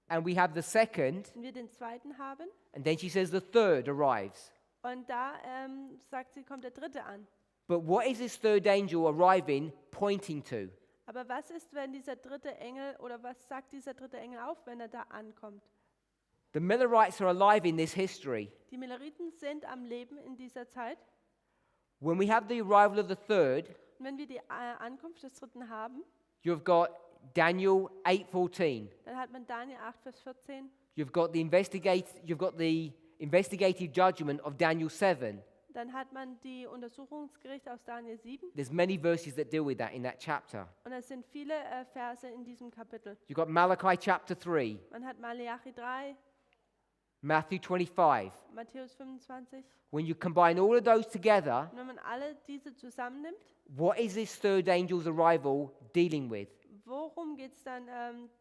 and we have the second, und wir den zweiten haben. and then she says the third arrives. Und da sagt sie, kommt der dritte an. But what is this third angel arriving pointing to? Aber was ist, wenn dieser dritte Engel, oder was sagt dieser dritte Engel auf, wenn er da ankommt? The Millerites are alive in this history. Die Milleriten sind am Leben in dieser Zeit. When we have the arrival of the third, Und wenn wir die Ankunft des dritten haben, you've got Daniel 8:14. dann hat man Daniel 8, Vers 14. You've got the investigative judgment of Daniel 7. Dann hat man die Untersuchungsgericht aus Daniel 7. There's many verses that deal with that in that chapter. Und es sind viele Verse in diesem Kapitel. You've got Malachi chapter 3, Man hat Malachi 3, Matthew 25. Matthäus 25. When you combine all of those together, Und wenn man alle diese zusammennimmt, what is this third angel's arrival dealing with? worum geht es dann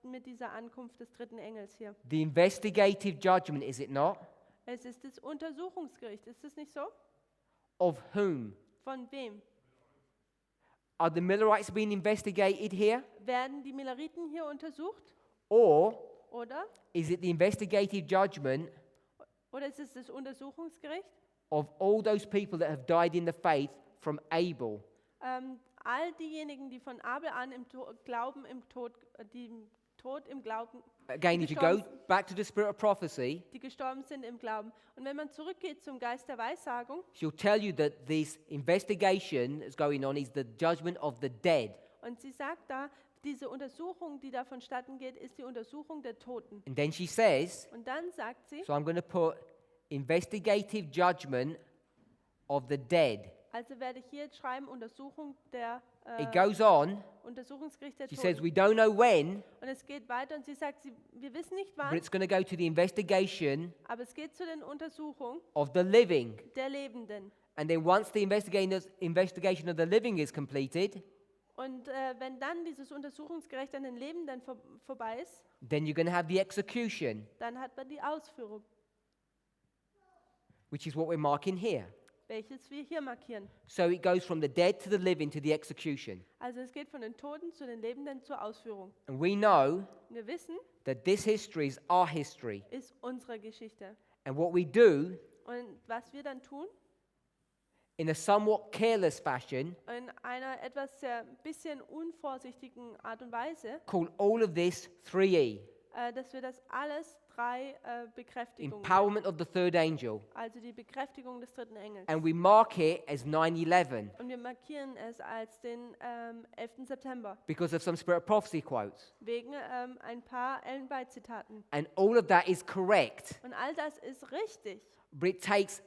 mit dieser Ankunft des dritten Engels hier? The investigative judgment, is it not? Es ist das Untersuchungsgericht, ist es nicht so? Of whom? Von wem? Are the Millerites being investigated here? Werden die Milleriten hier untersucht? Or Oder? is it the investigative judgment Oder ist es das Untersuchungsgericht? of all those people that have died in the faith from Abel? All diejenigen, die von Abel an Tod im Glauben, Again, if you go back to the spirit of prophecy, die gestorben sind im Glauben. Und wenn man zurückgeht zum Geist der Weissagung, she'll tell you that this investigation that's going on is the judgment of the dead. und sie sagt da, diese Untersuchung, die da vonstatten geht, ist die Untersuchung der Toten. And then she says, Und dann sagt sie, so I'm going to put investigative judgment of the dead. also werde ich hier jetzt schreiben, Untersuchung der It goes on. Untersuchungsgericht der She says, Toten. we don't know when, Und es geht weiter und sie sagt, wir wissen nicht but wann, it's going to go to the investigation aber es geht zu den Untersuchungen of the living. der Lebenden. And then once the investigation of the living is completed, Und wenn dann dieses Untersuchungsgericht an den Lebenden vorbei ist, then you're going to have the execution, dann hat man die Ausführung, which is what we're marking here. welches wir hier markieren. So it goes from the dead to the living to the execution. Also es geht von den Toten zu den Lebenden zur Ausführung. And we know Wir wissen, that this history is our history. ist unsere Geschichte. And what we do Und was wir dann tun, in a somewhat careless fashion, in einer etwas bisschen unvorsichtigen Art und Weise, call all of this 3E, dass wir das alles drei Bekräftigungen, empowerment of the third angel. also die Bekräftigung des dritten Engels. And we mark it as 9/11 Und wir markieren es als den 11. September, because of some spirit of prophecy quotes. wegen ein paar Ellen White-Zitaten. And all of that is correct, Und all das ist richtig. but it takes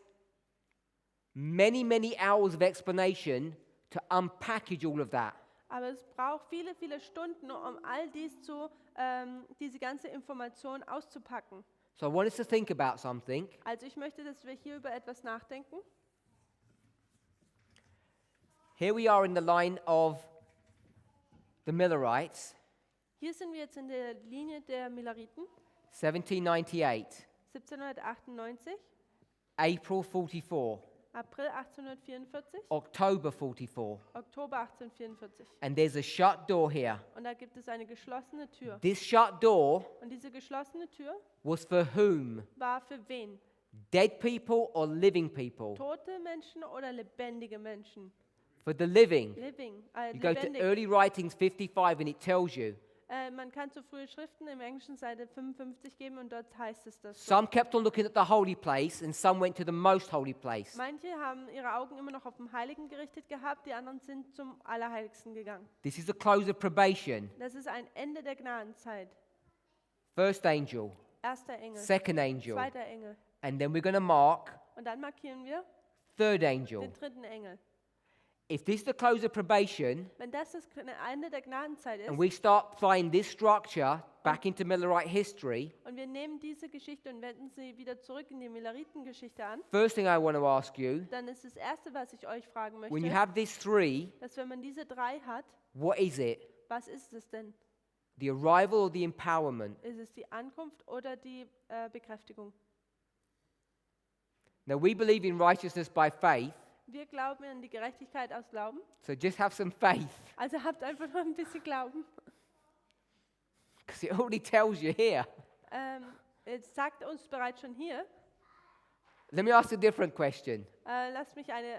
many, many hours of explanation to unpackage all of that. Aber es braucht viele, viele Stunden, um all diese ganze Information auszupacken. So I want us to think about something. Also ich möchte, dass wir hier über etwas nachdenken. Here we are in the line of the Millerites, Hier sind wir jetzt in der Linie der Milleriten, 1798, 1798, April 44, April 1844, October 44. Oktober 1844. And there's a shut door here. Und da gibt es eine geschlossene Tür. This shut door Und diese geschlossene Tür was for whom? war für wen? Dead people or living people? Tote Menschen oder lebendige Menschen? For the living. Living, You go to lebendig. early writings 55 and it tells you. Man kann zu frühe Schriften im Englischen Seite 55 geben und dort heißt es das. So. Some kept on looking at the holy place and some went to the most holy place. Manche haben ihre Augen immer noch auf den Heiligen gerichtet gehabt, die anderen sind zum Allerheiligsten gegangen. This is the close of probation. Das ist ein Ende der Gnadenzeit. First angel, Erster Engel, second angel, zweiter Engel. and then we're going to mark Und dann markieren wir third angel. den dritten Engel. If this is the close of probation Wenn das Ende der Gnadenzeit ist and we start applying this structure back into Millerite history, und wir nehmen diese Geschichte und wenden sie wieder zurück in die Milleritengeschichte an, first thing I want to ask you, dann ist das Erste, was ich euch fragen when you möchte, have these three, dass wenn man diese drei hat, what is it? was ist es denn? The arrival or the empowerment? Ist es die Ankunft oder die Bekräftigung? Now we believe in righteousness by faith, Wir glauben an die Gerechtigkeit aus Glauben. so just have some faith Also habt einfach nur ein bisschen Glauben. because it already tells you here. Es sagt uns bereits schon hier. Let me ask a different question. Lasst mich eine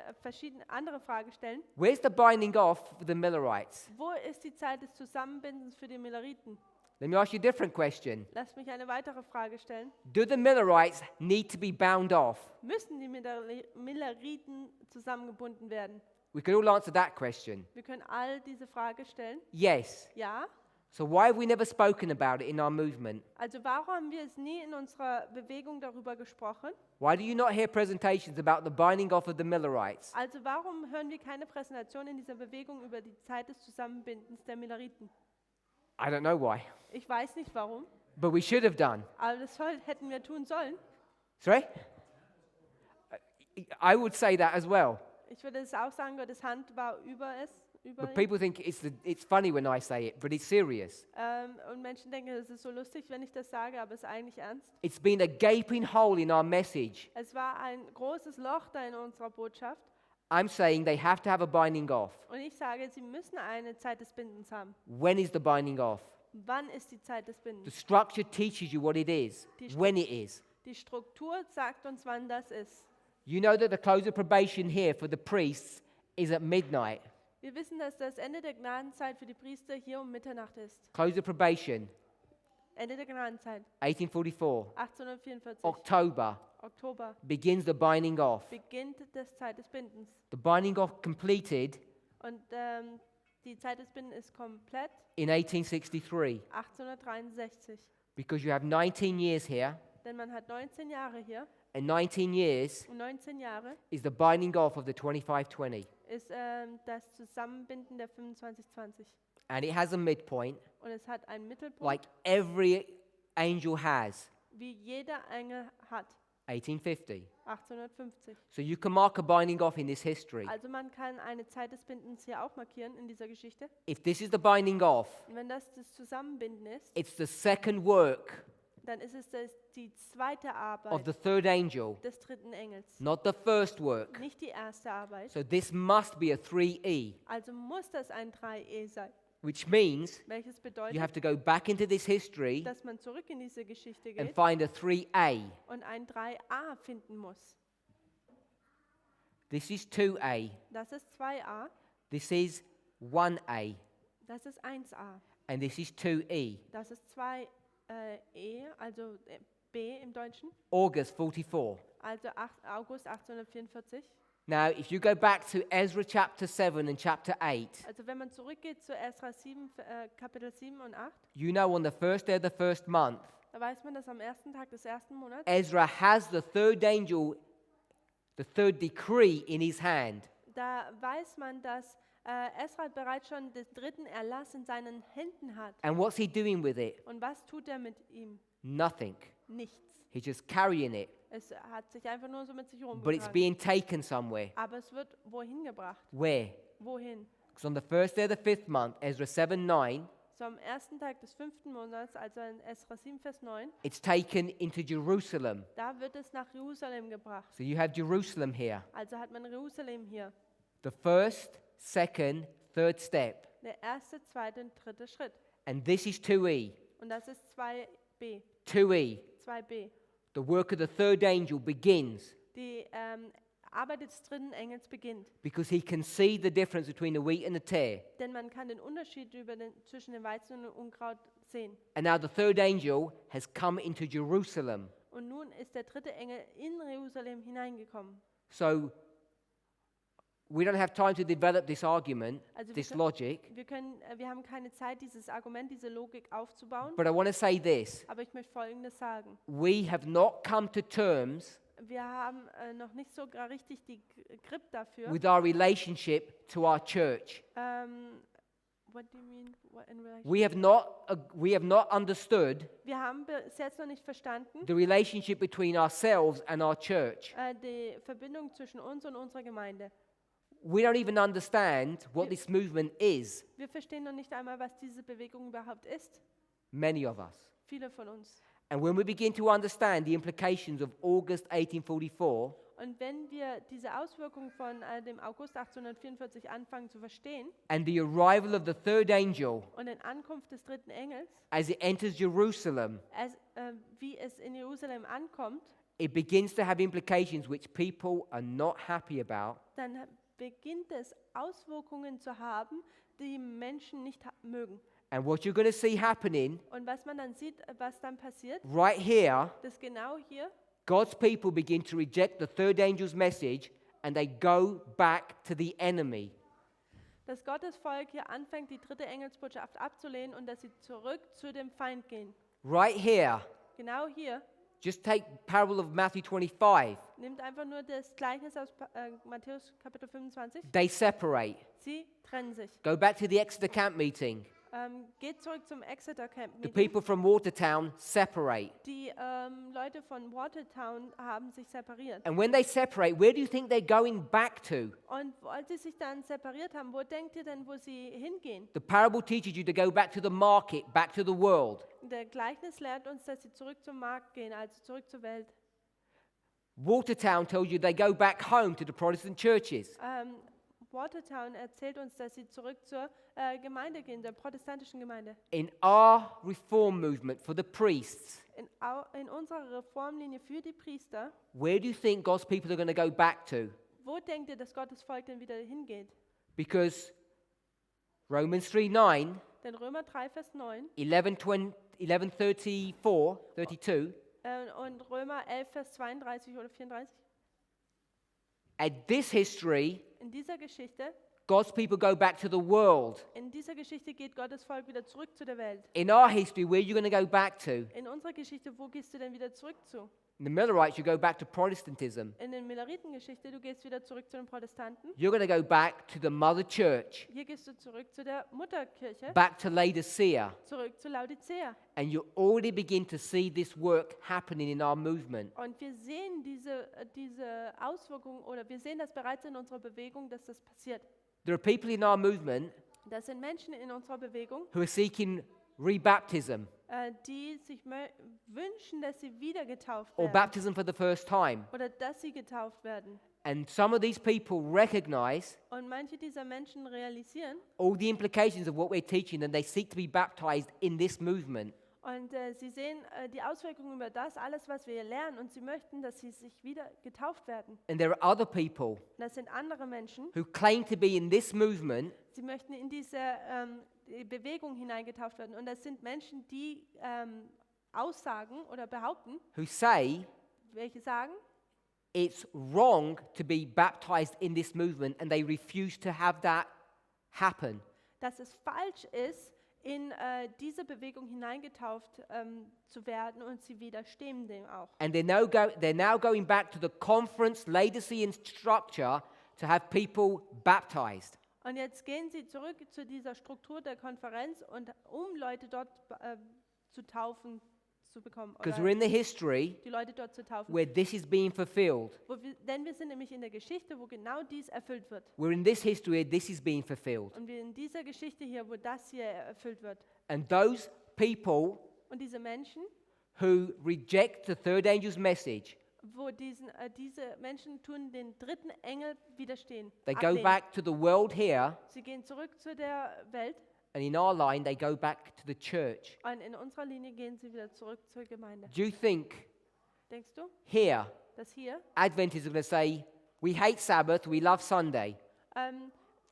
andere Frage stellen. Where's the binding off for the Millerites? Wo ist die Zeit des Zusammenbindens für die Milleriten? Let me ask you a different question. Lasst mich eine weitere Frage stellen. Do the Millerites need to be bound off? Müssen die Milleriten zusammengebunden werden? We could all answer that question. Wir können all diese Frage stellen. Yes. Ja. So why have we never spoken about it in our movement? Also warum haben wir es nie in unserer Bewegung darüber gesprochen? Why do you not hear presentations about the binding off of the Millerites? Also warum hören wir keine Präsentation in dieser Bewegung über die Zeit des Zusammenbindens der Milleriten? I don't know why, Ich weiß nicht warum, but we should have done. aber das hätten wir tun sollen. Sorry? I would say that as well. Ich würde es auch sagen, Gottes Hand war über es. über But ihn. people think it's funny when I say it, but it's serious. Und Menschen denken, es ist so lustig, wenn ich das sage, aber es ist eigentlich ernst. It's been a gaping hole in our message. Es war ein großes Loch da in unserer Botschaft. I'm saying they have to have a binding off. Und ich sage, sie müssen eine Zeit des Bindens haben. When is the binding off? Wann ist die Zeit des The Bindens? structure teaches you what it is, when it is. Die Struktur sagt uns, wann das ist. You know that the close of probation here for the priests is at midnight. Wir wissen, dass das Ende der Gnadenzeit für die Priester hier um Mitternacht ist. Close of probation, Ende der Gnadenzeit, 1844. 1844, October Oktober, begins the binding off. beginnt die Zeit des Bindens. The binding off completed Und die Zeit des Bindens ist komplett in 1863 1863. because you have 19 years here, Denn man hat 19 Jahre hier and 19 years und 19 Jahre is the binding off of the 2520. ist das Zusammenbinden der 25-20. And it has a midpoint, Und es hat einen Mittelpunkt, like every angel has, wie jeder Engel hat, 1850. 1850. So you can mark a binding off in this history. Also man kann eine Zeit des Bindens hier auch markieren in dieser Geschichte. If this is the binding off, Und wenn das Zusammenbinden ist, it's the second work dann ist es die zweite of Arbeit the third angel, des dritten Engels, not the first work. nicht die erste Arbeit. So this must be a 3E, Also muss das ein 3E sein, which means welches you bedeutet, have to go back into this history dass man zurück in diese Geschichte and geht find a 3A. und ein 3a finden muss. This is 2A. Das ist 2a, This is 1A. das ist 1a, And this is 2E. das ist 2e, also b im Deutschen, August 44. also August 1844. Now, if you go back to Ezra chapter 7 and chapter 8, Also wenn man zurückgeht zu Esra 7, Kapitel 7 und 8, you know on the first day of the first month, da weiß man, dass am ersten Tag des ersten Monats, Ezra has the third angel, the third decree in his hand. da weiß man, dass Esra bereits schon den dritten Erlass in seinen Händen hat. And what's he doing with it? Und was tut er mit ihm? Nothing. Nichts. He's just carrying it. Es hat sich einfach nur so mit sich But it's rumgetragen. being taken somewhere. Aber es wird wohin gebracht? Where? Wohin? Because on the first day of the fifth month, Ezra 7:9, So am ersten Tag des 5. Monats, also in Esra 7, Vers 9, it's taken into Jerusalem. da wird es nach Jerusalem gebracht. So you have Jerusalem here. Also hat man Jerusalem hier. The first, second, third step. Der erste, zweite und dritte Schritt. And this is 2E. Und das ist 2b. 2E. 2b. The work of the third angel begins Die Arbeit des dritten Engels beginnt. because he can see the difference between the wheat and the tare. Denn man kann den Unterschied zwischen dem Weizen und dem Unkraut sehen. And now the third angel has come into Jerusalem. Und nun ist der dritte Engel in Jerusalem hineingekommen. So we don't have time to develop this argument, Also this logic, wir haben keine Zeit, dieses Argument, diese Logik aufzubauen. but I want to say this. Aber ich möchte Folgendes sagen. We have not come to terms Wir haben noch nicht so gar richtig die Grip dafür. with our relationship to our church. What do you mean? What in relation? We have not understood Wir haben bis jetzt noch nicht verstanden, the relationship between ourselves and our church. die Verbindung zwischen uns und unserer Gemeinde. We don't even understand what this movement is, Wir verstehen noch nicht einmal, was diese Bewegung überhaupt ist. many of us. Viele von uns. And when we begin to understand the implications of August 1844, Und wenn wir diese Auswirkungen von dem August 1844 anfangen zu verstehen and the arrival of the third angel und den Ankunft des dritten Engels, as it enters Jerusalem, wie es in Jerusalem ankommt, it begins to have implications which people are not happy about, dann beginnt es Auswirkungen zu haben, die Menschen nicht mögen. and what you're going to see happening Und was man dann sieht, was dann passiert, right here, das genau hier, God's people begin to reject the third angel's message and they go back to the enemy. dass Gottes Volk hier anfängt, die dritte Engelsbotschaft abzulehnen und dass sie zurück zu dem Feind gehen. Right here, Genau hier, just take parable of Matthew 25. nimmt einfach nur das Gleichnis aus Matthäus Kapitel 25. They separate. Sie trennen sich. Go back to the Exeter camp meeting. Geht zurück zum Exeter Camp The Meeting. people from Watertown separate. Die Leute von Watertown haben sich separiert. And when they separate, where do you think they're going back to? Und als sie sich dann separiert haben, wo denkt ihr denn, wo sie hingehen? The parable teaches you to go back to the market, back to the world. Der Gleichnis lehrt uns, dass sie zurück zum Markt gehen, also zurück zur Welt. Watertown tells you they go back home to the Protestant churches. Watertown erzählt uns, dass sie zurück zur Gemeinde gehen, der protestantischen Gemeinde. In our reform movement for the priests, In unserer Reformlinie für die Priester, where do you think God's people are going to go back to? wo denkt ihr, dass Gottes Volk denn wieder hingeht? Because Romans 3:9, Denn Römer 3, Vers 9 11:34, 32, und Römer 11, Vers 32 oder 34, at this history, in dieser Geschichte God's people go back to the world. geht Gottes Volk wieder zurück zu der Welt. In our history, where are you going to go back to? In unserer Geschichte, wo gehst du denn wieder zurück zu? In the Millerites, you go back to Protestantism. In der Milleritengeschichte, du gehst wieder zurück zu den Protestanten. You're going to go back to the mother church, Hier gehst du zurück zu der Mutterkirche, back to Laodicea. zurück zu Laodicea. And you already begin to see this work happening in our movement. Und wir sehen diese Auswirkungen, oder wir sehen das bereits in unserer Bewegung, dass das passiert. There are people in our movement Das sind Menschen in unserer Bewegung, who are seeking rebaptism die sich wünschen, dass sie wieder getauft or werden baptism for the first time. oder dass sie getauft werden. And some of these people recognize Und manche dieser Menschen realisieren all the implications of what we're teaching and they seek to be baptized in this movement. und sie sehen die Auswirkungen über das, alles, was wir hier lernen, und sie möchten, dass sie sich wieder getauft werden. And there are other people Und das sind andere Menschen, who claim to be in this movement sie möchten in diese Bewegung hineingetauft werden. Und das sind Menschen, die aussagen oder behaupten, who say welche sagen, it's wrong to be baptized in this movement and they refuse to have that happen. dass es falsch ist, in diese Bewegung hineingetauft zu werden, und sie widerstehen dem auch. And they're now going back to the conference Laodicean structure to have people baptized. Und jetzt gehen sie zurück zu dieser Struktur der Konferenz, und um Leute dort zu taufen zu bekommen, Because oder we're in the history die Leute dort zu taufen. where this is being fulfilled. Denn wir sind nämlich in der Geschichte, wo genau dies erfüllt wird. We're in this history where this is being fulfilled. Und wir in dieser Geschichte hier, wo das hier erfüllt wird. And those people Und diese Menschen, who reject the third angel's message, wo diese Menschen tun den dritten Engel widerstehen. they go ablehnen. back to the world here, Sie gehen zurück zu der Welt, and in our line, they go back to the church. und in unserer Linie gehen sie wieder zurück zur Gemeinde. Do you think Denkst du, here, dass hier Adventists are going to say, we hate Sabbath, we love Sunday?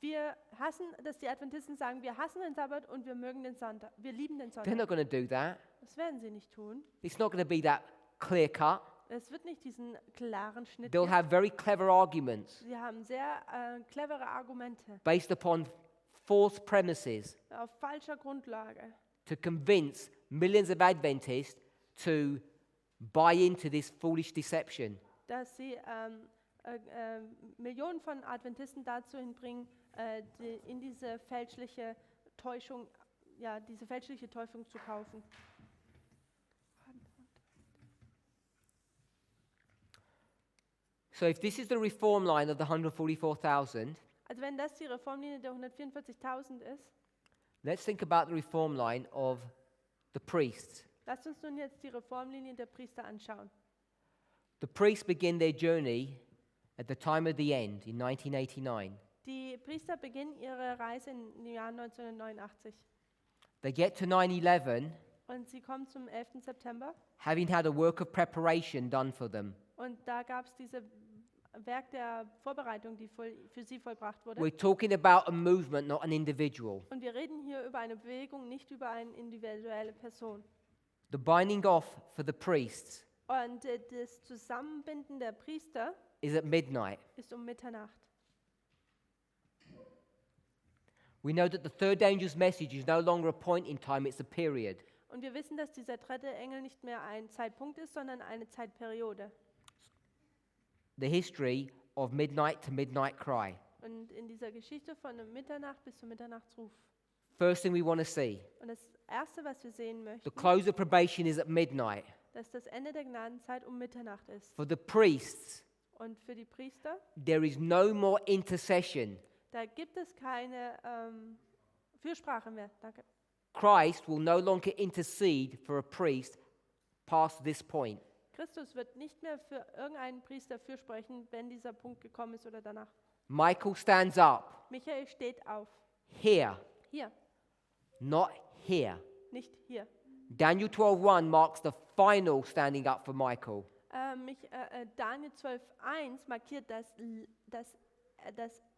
wir hassen, dass die Adventisten sagen, wir hassen den Sabbat und wir mögen den Sonntag, wir lieben den They're Sonntag. not going to do that. Das werden sie nicht tun. It's not going to be that clear cut. Es wird nicht diesen klaren Schnitt They'll geben. have very clever arguments Sie haben sehr clevere Argumente based upon false premises auf falscher Grundlage, to convince millions of Adventists to buy into this foolish deception. dass sie Millionen von Adventisten dazu hinbringen, in diese fälschliche Täuschung zu kaufen. So if this is the reform line of the 144,000, Also wenn das die Reformlinie der 144.000 ist, let's think about the reform line of the priests. lasst uns nun jetzt die Reformlinie der Priester anschauen. The priests begin their journey at the time of the end in 1989. Die Priester beginnen ihre Reise im Jahr 1989 They get to 9/11 und sie kommen zum 11. September, having had a work of preparation done for them. und da gab es dieses Werk der Vorbereitung, die für sie vollbracht wurde. We're talking about a movement, not an individual. Und wir reden hier über eine Bewegung, nicht über eine individuelle Person. The binding off for the priests Und das Zusammenbinden der Priester is at midnight. ist um Mitternacht. We know that the third angel's message is no longer a point in time, it's a period. Und wir wissen, dass dieser dritte Engel nicht mehr ein Zeitpunkt ist, sondern eine Zeitperiode. The history of midnight to midnight cry. Und in dieser Geschichte von Mitternacht bis zum Mitternachtsruf. First thing we want to see. Und das Erste, was wir sehen The möchten, close of probation is at midnight. dass das Ende der Gnadenzeit um Mitternacht ist. For the priests, Und für die Priester, there is no more intercession. da gibt es keine Fürsprache mehr. Danke. Christ will no longer intercede for a priest past this point. Christus wird nicht mehr für irgendeinen Priester fürsprechen, wenn dieser Punkt gekommen ist oder danach. Michael stands up Michael steht auf. here, Hier, not here. nicht hier. Daniel 12:1 marks the final standing up for Michael. Daniel 12,1 markiert das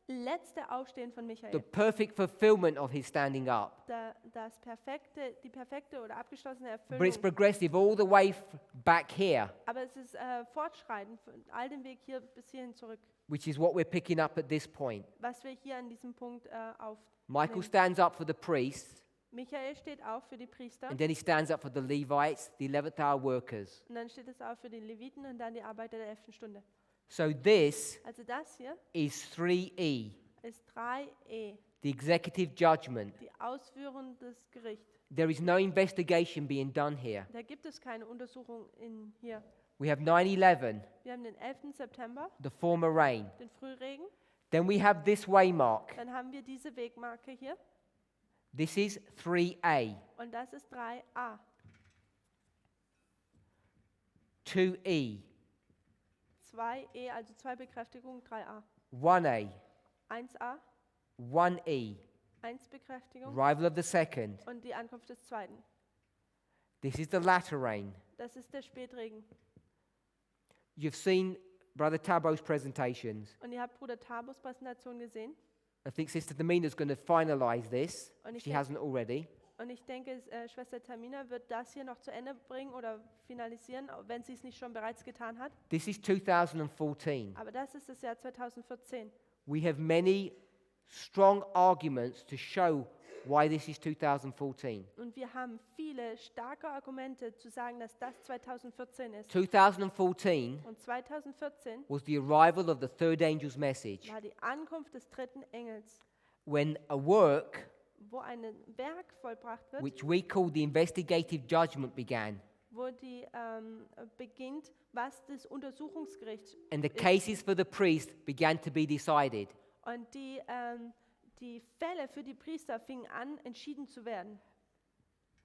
letzte Aufstehen von The Michael. perfect fulfillment of his standing up. Die perfekte oder abgeschlossene But it's Erfüllung. progressive all the way back here, Aber es ist fortschreitend, von all dem Weg hier bis hierhin zurück, which is what we're picking up at this point. was wir hier an diesem Punkt Michael aufnehmen. stands up for the priests, Michael steht auf für die Priester and then he stands up for the Levites, the 11th hour workers. und dann steht es auf für die Leviten und dann die Arbeiter der 11. Stunde. So this Also das hier is 3E, ist 3e, the executive judgment. die Ausführung des Gerichts. There is no investigation being done here. Da gibt es keine Untersuchung in hier. We have 9/11, Wir haben den 11. September, the former rain. den Frühregen. Then we have this waymark. Dann haben wir diese Wegmarke hier This is 3A, und das ist 3a. 2E, 2e, also zwei Bekräftigungen, 3a. 1A, 1a, 1E, 1 Bekräftigung arrival of the second. und die Ankunft des Zweiten. This is the latter rain. Das ist der Spätregen. You've seen Brother Tabo's presentations. Und ihr habt Bruder Tabos Präsentation gesehen. I think Sister Domina's going to finalize this, Und if ich she denke- hasn't already. Und ich denke, Schwester Tamina wird das hier noch zu Ende bringen oder finalisieren, wenn sie es nicht schon bereits getan hat. This is 2014. Aber das ist das Jahr 2014. We have many strong arguments to show why this is 2014. Und wir haben viele starke Argumente zu sagen, dass das 2014 ist. 2014 Und 2014 was the arrival of the third angel's message, war die Ankunft des dritten Engels, when a work wo ein Werk vollbracht wird, which we call the investigative judgment began, wo die beginnt, was das Untersuchungsgericht and the ist. cases for the priest began to be decided. Und die Fälle für die Priester fingen an, entschieden zu werden,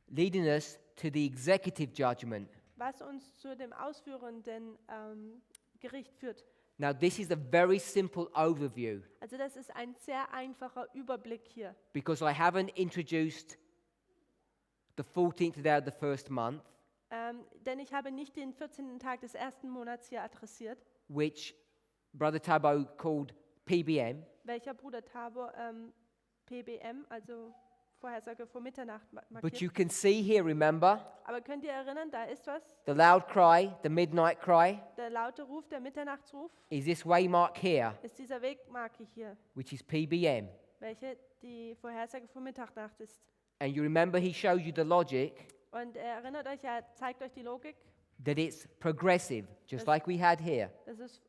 Leading us to the executive judgment. was uns zu dem ausführenden Gericht führt. Now, this is a very simple overview Also das ist ein sehr einfacher Überblick hier, because I haven't introduced the 14th day of the first month, denn ich habe nicht den 14. Tag des ersten Monats hier adressiert, which Brother Tabo called PBM, welcher Bruder Tabor PBM, also Vorhersage vor Mitternacht but markiert. you can see here, remember, Aber könnt ihr erinnern, da ist was, the loud cry, the midnight cry, der laute Ruf, der Mitternachtsruf, is this waymark here, ist dieser Wegmarke hier, which is PBM. welche die Vorhersage vor Mitternacht ist. And you remember he shows you the logic Und erinnert euch, er zeigt euch die Logik, that it's progressive, just Yes. like we had here. dass es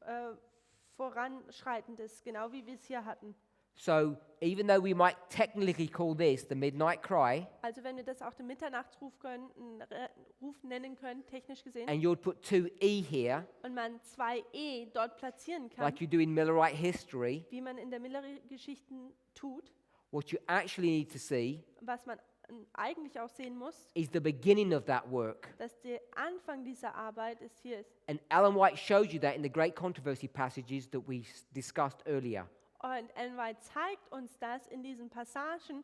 voranschreitend ist, genau wie wir es hier hatten. So even though we might technically call this the midnight cry, Also wenn wir das auch den Mitternachtsruf Ruf nennen können, technisch gesehen, and you would put 2E here, und man 2e dort platzieren kann, like you do in Millerite history, wie man in der Miller-Geschichten tut, what you actually need to see was man eigentlich auch sehen muss, is the beginning of that work. dass der Anfang dieser Arbeit ist hier ist. And Ellen White shows you that in the great controversy passages that we discussed earlier. Und Ellen White zeigt uns das in diesen Passagen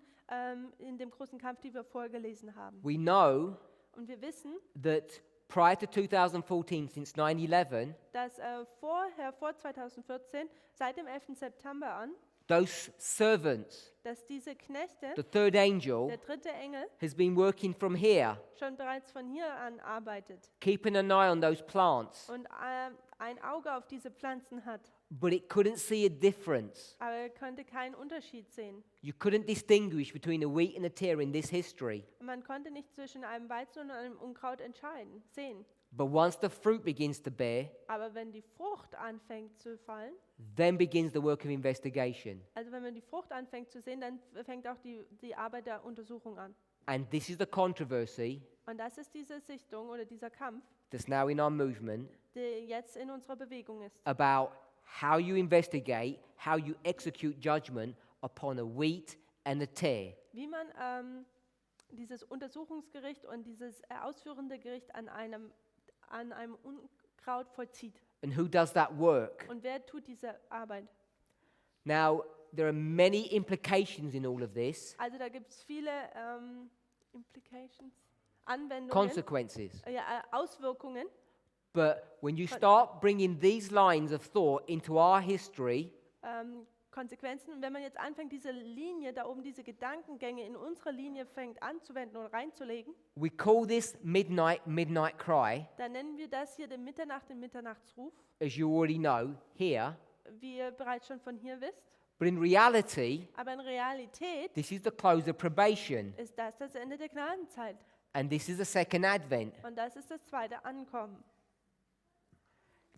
in dem großen Kampf, die wir vorgelesen haben. We know Und wir wissen, that prior to 2014, since 9/11, dass vor 2014, seit dem 11. September an, those servants, dass diese Knechte, the third angel, der dritte Engel, has been working from here, schon bereits von hier an arbeitet keeping an eye on those plants, und ein Auge auf diese Pflanzen hat. but it couldn't see a difference. Aber er konnte keinen Unterschied sehen. You couldn't distinguish between a wheat and a tear in this history. Man konnte nicht zwischen einem Weizen und einem Unkraut sehen. But once the fruit begins to bear, Aber wenn die Frucht anfängt zu fallen, then begins the work of investigation. also wenn man die Frucht anfängt zu sehen, dann fängt auch die Arbeit der Untersuchung an. And this is the controversy Und das ist diese Sichtung oder dieser Kampf, that's now in our movement der jetzt in unserer Bewegung ist. about how you investigate, how you execute judgment upon a wheat and a tare. Wie man dieses Untersuchungsgericht und dieses ausführende Gericht an einem Unkraut vollzieht. And who does that work? Und wer tut diese Arbeit? Now, there are many implications in all of this, Also da gibt es viele Implications, Anwendungen, consequences. Auswirkungen. But when you start bringing these lines of thought into our history, Konsequenzen. Und wenn man jetzt anfängt, diese Linie da oben, diese Gedankengänge in unserer Linie fängt anzuwenden und reinzulegen, we call this midnight cry, dann nennen wir das hier den Mitternachtsruf, as you already know here. wie ihr bereits schon von hier wisst. But in reality, Aber in Realität this is the close of probation, ist das Ende der Gnadenzeit. and this is the second advent. Und das ist das zweite Ankommen.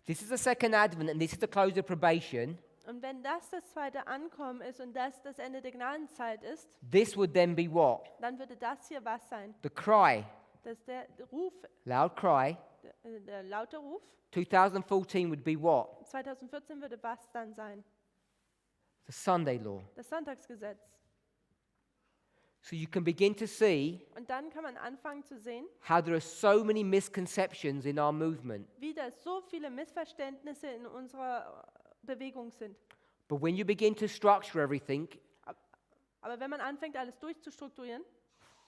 This is the second advent, and this is the close of probation. Und wenn das zweite Ankommen ist und das Ende der Gnadenzeit ist, This would then be what? dann würde das hier was sein? The cry, Das ist der Ruf, loud cry. der laute Ruf. 2014 would be what? 2014 würde was dann sein? The Sunday law. Das Sonntagsgesetz. So you can begin to see Und dann kann man anfangen zu sehen, how there are so many misconceptions in our movement. wie da so viele Missverständnisse in unserer Bewegung sind. But when you begin to structure everything Aber wenn man anfängt, alles durchzustrukturieren,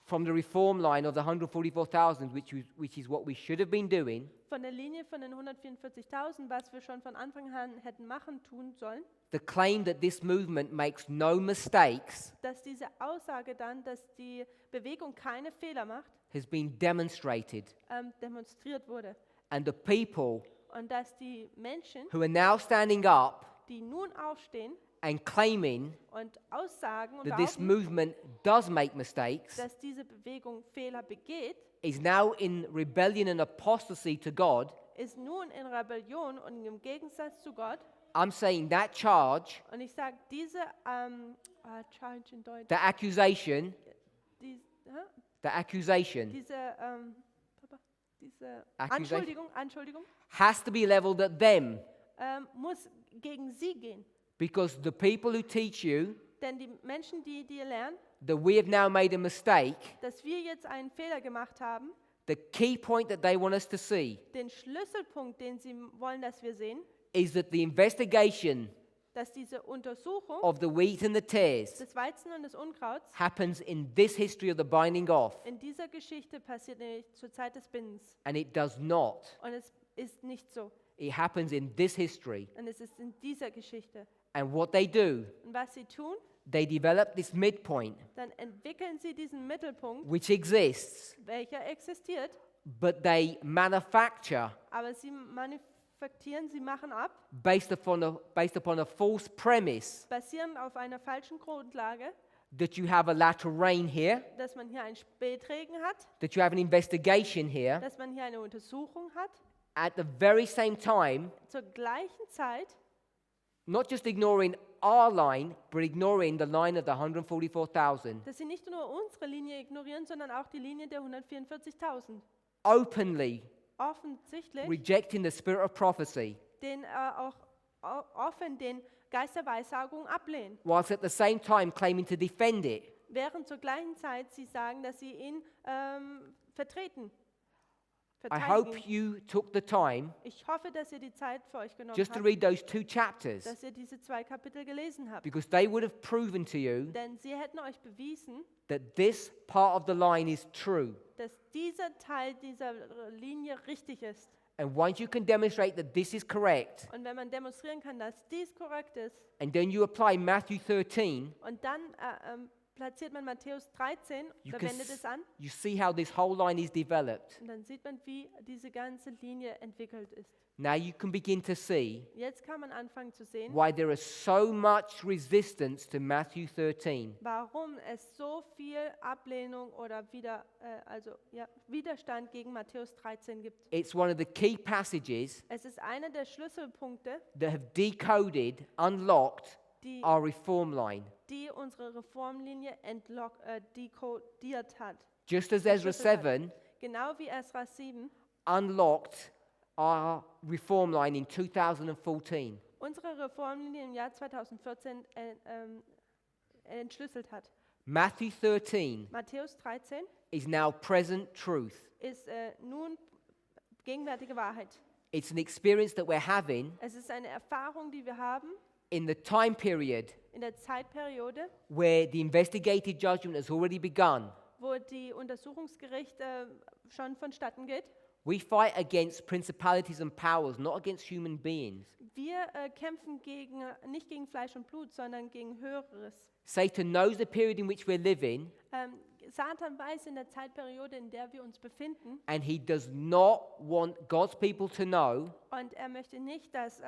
from the reform line of the 144,000, which is what we should have been doing, von der Linie von den 144.000, was wir schon von Anfang an hätten tun sollen, the claim that this movement makes no mistakes dass diese Aussage dann, dass die Bewegung keine Fehler macht, has been demonstrated. demonstriert wurde. And the people Und dass die Menschen, who are now standing up die nun aufstehen and claiming und aussagen und that this behaupten, movement does make mistakes dass diese Bewegung Fehler begeht, is now in rebellion and apostasy to God, ist nun in Rebellion und im Gegensatz zu Gott. I'm saying that charge, Und ich sage, diese Charge in Deutsch, the accusation, die, the accusation diese Accusation. Anschuldigung has to be leveled at them, muss gegen sie gehen. because the people who teach you Denn die Menschen, die lernen, that we have now made a mistake, dass wir jetzt einen Fehler gemacht haben, the key point that they want us to see den Schlüsselpunkt, den sie wollen, dass wir sehen, is that the investigation dass diese Untersuchung of the wheat and the tares des Weizen und des Unkrauts happens in this history of the binding off, in dieser Geschichte passiert nämlich zur Zeit des Bindens. and it does not. Und es ist nicht so. It happens in this history. Und es ist in dieser Geschichte. And what they do, Und was sie tun, they develop this midpoint, dann entwickeln sie diesen Mittelpunkt, which exists, welcher existiert, but they manufacture aber sie manufaktieren, sie machen ab, based upon a false premise basierend auf einer falschen Grundlage, that you have a latter rain here, dass man hier einen Spätregen hat, that you have an investigation here, dass man hier eine Untersuchung hat, at the very same time, zur gleichen Zeit, not just ignoring our line, but ignoring the line of the 144,000, dass sie nicht nur unsere Linie ignorieren, sondern auch die Linie der 144.000. openly Offensichtlich rejecting the spirit of prophecy, den auch offen den Geist der Weissagung ablehnen, whilst at the same time claiming to defend it. während zur gleichen Zeit sie sagen, dass sie ihn verteidigen. I hope you took the time Ich hoffe, dass ihr die Zeit für euch genommen just to habt, read those 2 chapters, dass ihr diese 2 Kapitel gelesen habt. because they would have proven to you Denn sie hätten euch bewiesen, that this part of the line is true. dass dieser Teil dieser Linie richtig ist. And once you can demonstrate that this is correct, Und wenn man demonstrieren kann, dass dies korrekt ist, and then you apply Matthew 13, und dann platziert man Matthäus 13 You oder can wendet es an. you see how this whole line is developed. Und dann sieht man, wie diese ganze Linie entwickelt ist. Now you can begin to see Jetzt kann man anfangen zu sehen, why there is so much resistance to Matthew 13. warum es so viel Ablehnung oder Widerstand gegen Matthäus 13 gibt. It's one of the key passages Es ist einer der Schlüsselpunkte, that have decoded, unlocked die, our reform line. die unsere Reformlinie dekodiert hat. Just as Ezra 7 Genau wie Esra 7 unlocked our reform line in 2014. unsere Reformlinie im Jahr 2014 entschlüsselt hat. Matthew 13 Matthäus 13 is now present truth. ist nun gegenwärtige Wahrheit. It's an experience that we're having Es ist eine Erfahrung, die wir haben in the time period in der Zeitperiode, where the investigative judgment has already begun. wo die Untersuchungsgericht schon vonstatten geht. We fight against principalities and powers, not against human beings. Wir kämpfen nicht gegen Fleisch und Blut, sondern gegen Höheres. Satan knows the period in which we're living, Satan weiß in der Zeitperiode, in der wir uns befinden, and he does not want God's people to know und er möchte nicht, dass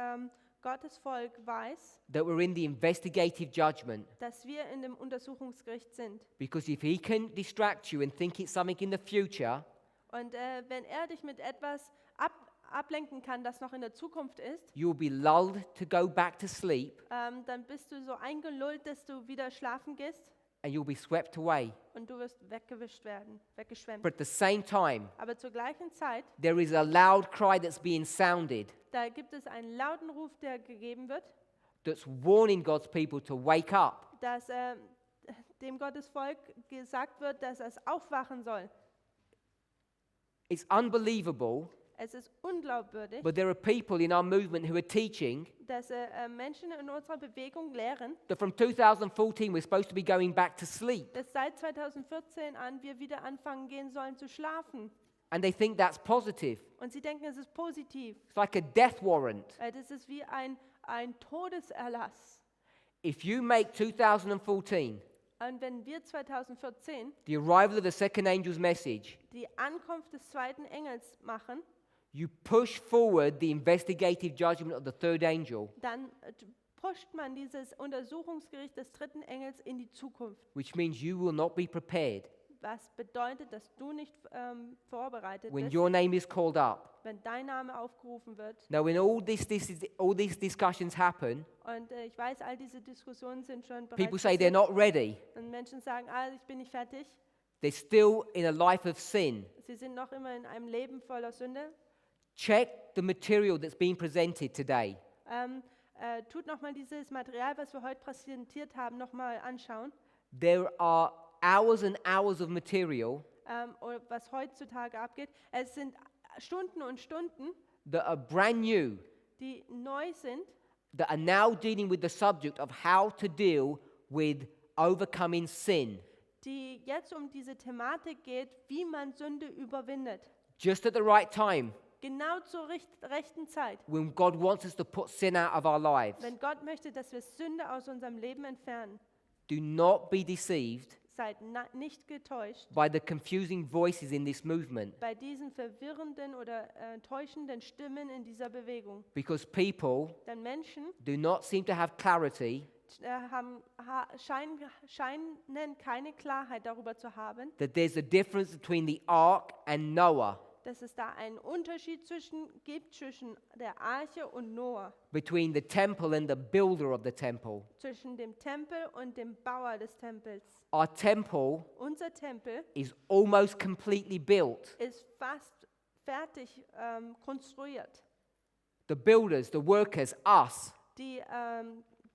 Gottes Volk weiß, that we're in the investigative judgment. dass wir in dem Untersuchungsgericht sind. Because if he can distract you and think it's something in the future, Und wenn er dich mit etwas ablenken kann, das noch in der Zukunft ist, you'll be lulled to go back to sleep, dann bist du so eingelullt, dass du wieder schlafen gehst and you'll be swept away. und du wirst weggeschwemmt. But at the same time, Aber zur gleichen Zeit, there is a loud cry that's being sounded da gibt es einen lauten Ruf, der gegeben wird, that's warning God's people to wake up. dass dem Gottes Volk gesagt wird, dass es aufwachen soll. It's unbelievable, Es ist unglaubwürdig, but there are people in our movement who are teaching dass Menschen in unserer Bewegung lehren, that from 2014 we're supposed to be going back to sleep. dass seit 2014 an wir wieder anfangen gehen sollen zu schlafen. And they think that's positive. Und sie denken, es ist positiv. It's like a death warrant. Das ist wie ein Todeserlass. If you make 2014 Und wenn wir 2014 the arrival of the second angel's message, die Ankunft des zweiten Engels machen, you push forward the investigative judgment of the third angel, dann pusht man dieses Untersuchungsgericht des dritten Engels in die Zukunft. which means you will not be prepared Was bedeutet, dass du nicht vorbereitet when bist, your name is called up. wenn dein Name aufgerufen wird. Now, when all these discussions happen, Und ich weiß, all diese Diskussionen sind schon people bereits say they're passiert. not ready. Und Menschen sagen, ich bin nicht fertig. They're still in a life of sin. Sie sind noch immer in einem Leben voller Sünde. Check the material that's being presented today. Tut nochmal dieses Material, was wir heute präsentiert haben, nochmal anschauen. There are hours and hours of material Oder was heutzutage abgeht. Es sind Stunden und Stunden, that are brand new, die neu sind, that are now dealing with the subject of how to deal with overcoming sin. die jetzt um diese Thematik geht, wie man Sünde überwindet. Just at the right time, Genau zur rechten Zeit. when God wants us to put sin out of our lives. Wenn Gott möchte, dass wir Sünde aus unserem Leben entfernen, Do not be deceived seid nicht getäuscht by the confusing voices in this movement, bei diesen verwirrenden oder täuschenden Stimmen in dieser Bewegung. because people Denn Menschen do not seem to have clarity scheinen keine Klarheit darüber zu haben, that there's a difference between the ark and Noah, dass es da einen Unterschied gibt zwischen der Arche und Noah, between the temple and the builder of the temple. zwischen dem Tempel und dem Bauer des Tempels. Our temple Unser Tempel is almost completely built. ist fast fertig konstruiert. The builders, the workers, us,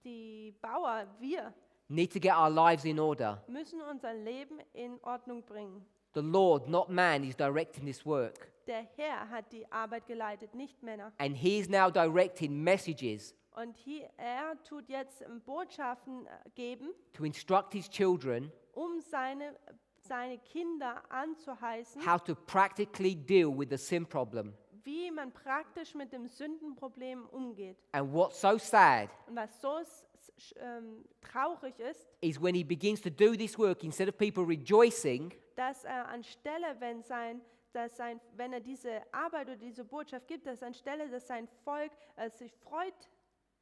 Die Bauer, wir, need to get our lives in order. müssen unser Leben in Ordnung bringen. The Lord, not man, is directing this work. Der Herr hat die Arbeit geleitet, nicht Männer. And he is now directing messages Und er tut jetzt Botschaften geben, to instruct his children um seine Kinder anzuheißen, how to practically deal with the sin problem. wie man praktisch mit dem Sündenproblem umgeht. And what's so sad Und was so traurig ist, is when he begins to do this work, instead of people rejoicing, dass er anstelle, wenn er diese Arbeit oder diese Botschaft gibt, dass anstelle, dass sein Volk sich freut,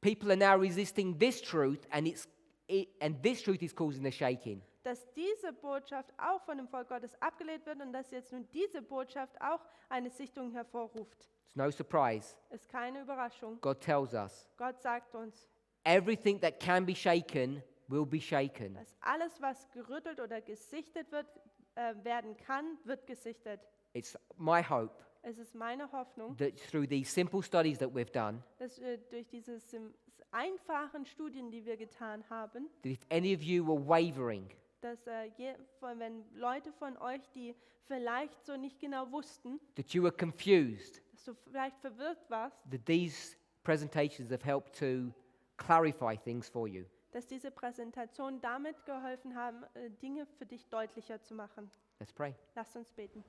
people are now resisting this truth, and this truth is causing a shaking. dass diese Botschaft auch von dem Volk Gottes abgelehnt wird und dass jetzt nun diese Botschaft auch eine Sichtung hervorruft. It's no surprise. Ist keine Überraschung. God tells us Gott sagt uns, everything that can be shaken will be shaken. dass alles, was gerüttelt oder gesichtet werden kann, wird gesichtet. It's my hope Es ist meine Hoffnung, that through these simple studies that we've done, dass durch diese einfachen Studien, die wir getan haben, that if any of you were wavering, dass wenn Leute von euch, die vielleicht so nicht genau wussten, that you were confused, dass du vielleicht verwirrt warst, that these presentations have helped to clarify things for you. dass diese Präsentationen damit geholfen haben, Dinge für dich deutlicher zu machen. Let's pray. Lasst uns beten.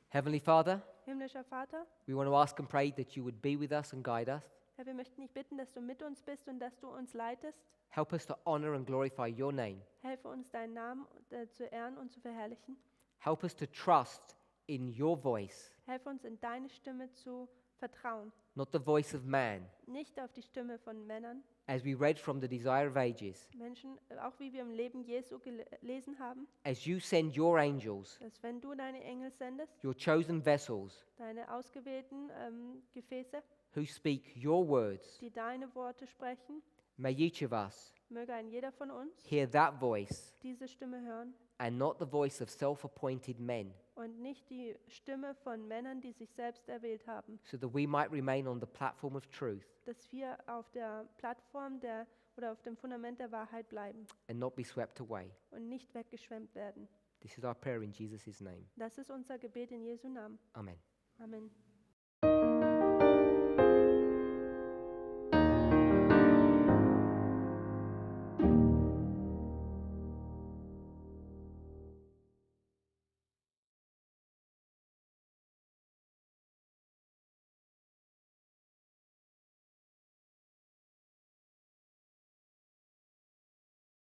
Heavenly Father, Himmlischer Vater, we want to ask and pray that you would be with us and guide us. Herr, wir möchten dich bitten, dass du mit uns bist und dass du uns leitest. Help us to honor and glorify your name. Helfe uns, deinen Namen zu ehren und zu verherrlichen. Help us to trust in your voice, Helfe uns, in deine Stimme zu vertrauen, not the voice of man, nicht auf die Stimme von Männern, as we read from the Desire of Ages. Menschen, auch wie wir im Leben Jesu gelesen haben, As you send your angels, dass wenn du deine Engel sendest, your chosen vessels, deine ausgewählten Gefäße, who speak your words, die deine Worte sprechen, may each of us möge ein jeder von uns hear that voice diese Stimme hören and not the voice of self-appointed men, und nicht die Stimme von Männern, die sich selbst erwählt haben, so that we might remain on the platform of truth dass wir auf der Plattform oder auf dem Fundament der Wahrheit bleiben and not be swept away. und nicht weggeschwemmt werden. This is our prayer in Jesus' name. Das ist unser Gebet in Jesu Namen. Amen. Amen.